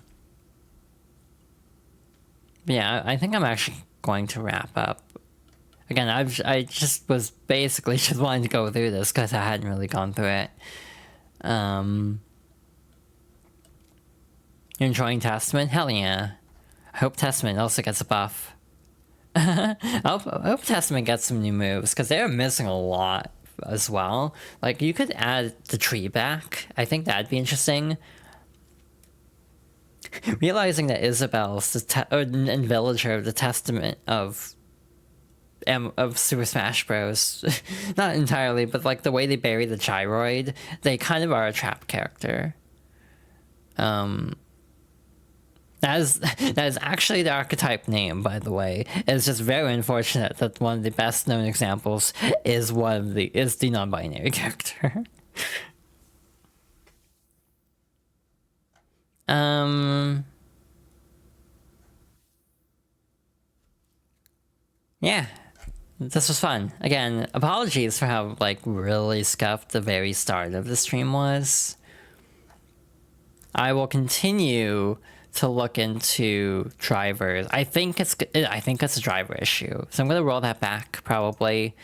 I think I'm actually going to wrap up. Again, I just was basically just wanting to go through this because I hadn't really gone through it. You're enjoying Testament? Hell yeah. I hope Testament also gets a buff. I hope Testament gets some new moves, because they're missing a lot as well. Like, you could add the tree back. I think that'd be interesting. Realizing that Isabel's and Villager the Testament of Super Smash Bros. Not entirely, but like the way they bury the gyroid, they kind of are a trap character. That is actually the archetype name, by the way. It's just very unfortunate that one of the best known examples is the non-binary character. Yeah. This was fun. Again, apologies for how, like, really scuffed the very start of the stream was. I will continue to look into drivers. I think it's a driver issue. So I'm going to roll that back, probably.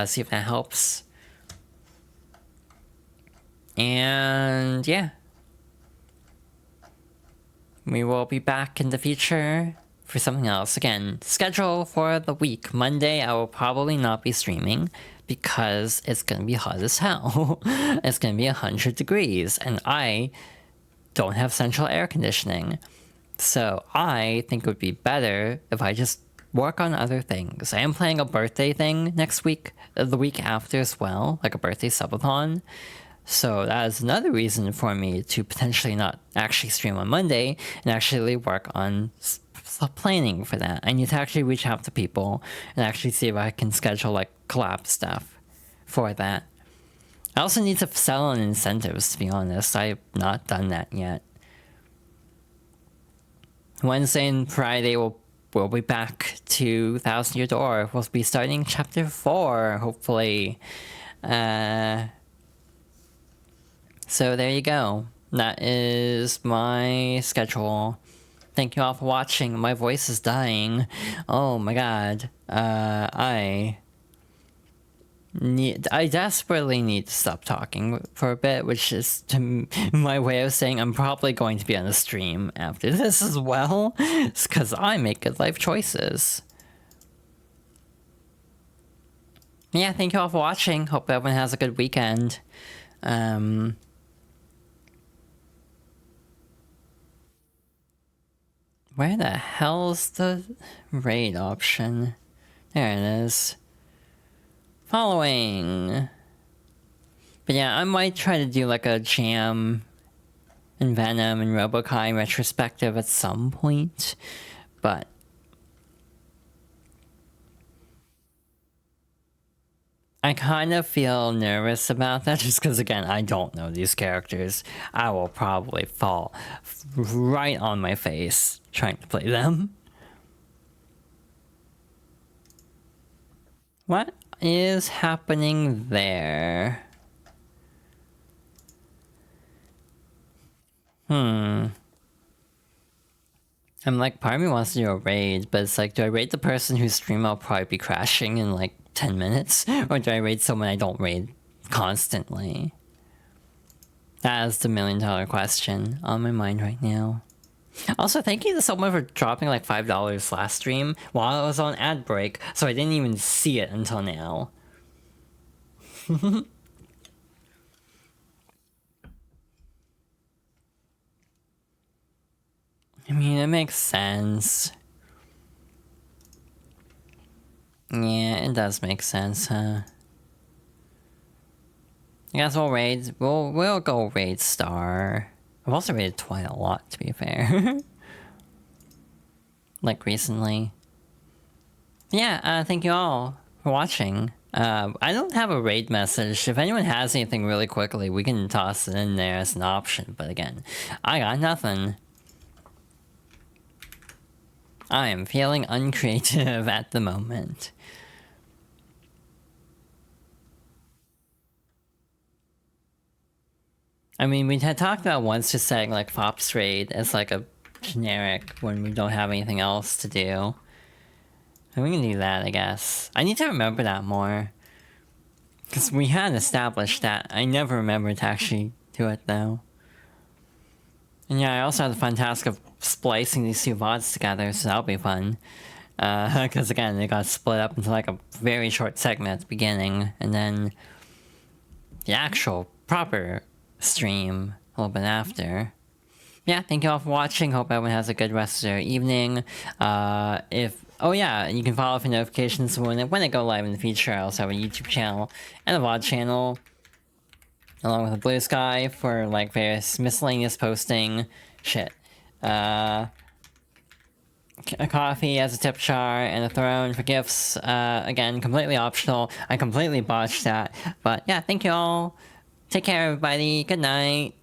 See if that helps. And, yeah. We will be back in the future for something else. Again, schedule for the week. Monday, I will probably not be streaming because it's going to be hot as hell. It's going to be 100 degrees, and I don't have central air conditioning. So I think it would be better if I just work on other things. I am planning a birthday thing next week, the week after as well, like a birthday subathon. So that is another reason for me to potentially not actually stream on Monday and actually work on planning for that. I need to actually reach out to people and actually see if I can schedule like collab stuff for that. I also need to sell on incentives, to be honest. I have not done that yet. Wednesday and Friday will we'll be back to Thousand Year Door. We'll be starting chapter 4, hopefully. So there you go. That is my schedule. Thank you all for watching. My voice is dying. Oh my god. I desperately need to stop talking for a bit, which is my way of saying I'm probably going to be on a stream after this as well. It's because I make good life choices. Yeah, thank you all for watching. Hope everyone has a good weekend. Where the hell's the raid option? There it is. Following. But yeah, I might try to do like a Jam and Venom and Robokai retrospective at some point. But I kind of feel nervous about that just because, again, I don't know these characters. I will probably fall right on my face trying to play them. What is happening there? I'm like, part of me wants to do a raid, but it's like, do I raid the person whose stream I'll probably be crashing in like 10 minutes? Or do I raid someone I don't raid constantly? That is the $1,000,000 question on my mind right now. Also, thank you to someone for dropping like $5 last stream while I was on ad break, so I didn't even see it until now. I mean, it makes sense. Yeah, it does make sense, huh? I guess we'll raid. We'll go raid Star. I've also raided Twilight a lot, to be fair. Like recently. Yeah, thank you all for watching. I don't have a raid message. If anyone has anything really quickly, we can toss it in there as an option. But again, I got nothing. I am feeling uncreative at the moment. I mean, we had talked about once just setting like Fops raid as like a generic when we don't have anything else to do. And we can do that, I guess. I need to remember that more. Because we had established that. I never remembered to actually do it though. And yeah, I also had the fun task of splicing these two VODs together, so that'll be fun. Because again, they got split up into like a very short segment at the beginning, and then the actual proper stream a little bit after. Yeah, thank you all for watching. Hope everyone has a good rest of their evening. Oh yeah, you can follow for notifications when I go live in the future. I also have a YouTube channel and a VOD channel, along with a Blue Sky for like various miscellaneous posting shit. A coffee as a tip jar, and a throne for gifts. Again, completely optional. I completely botched that. But yeah, thank you all. Take care, everybody. Good night.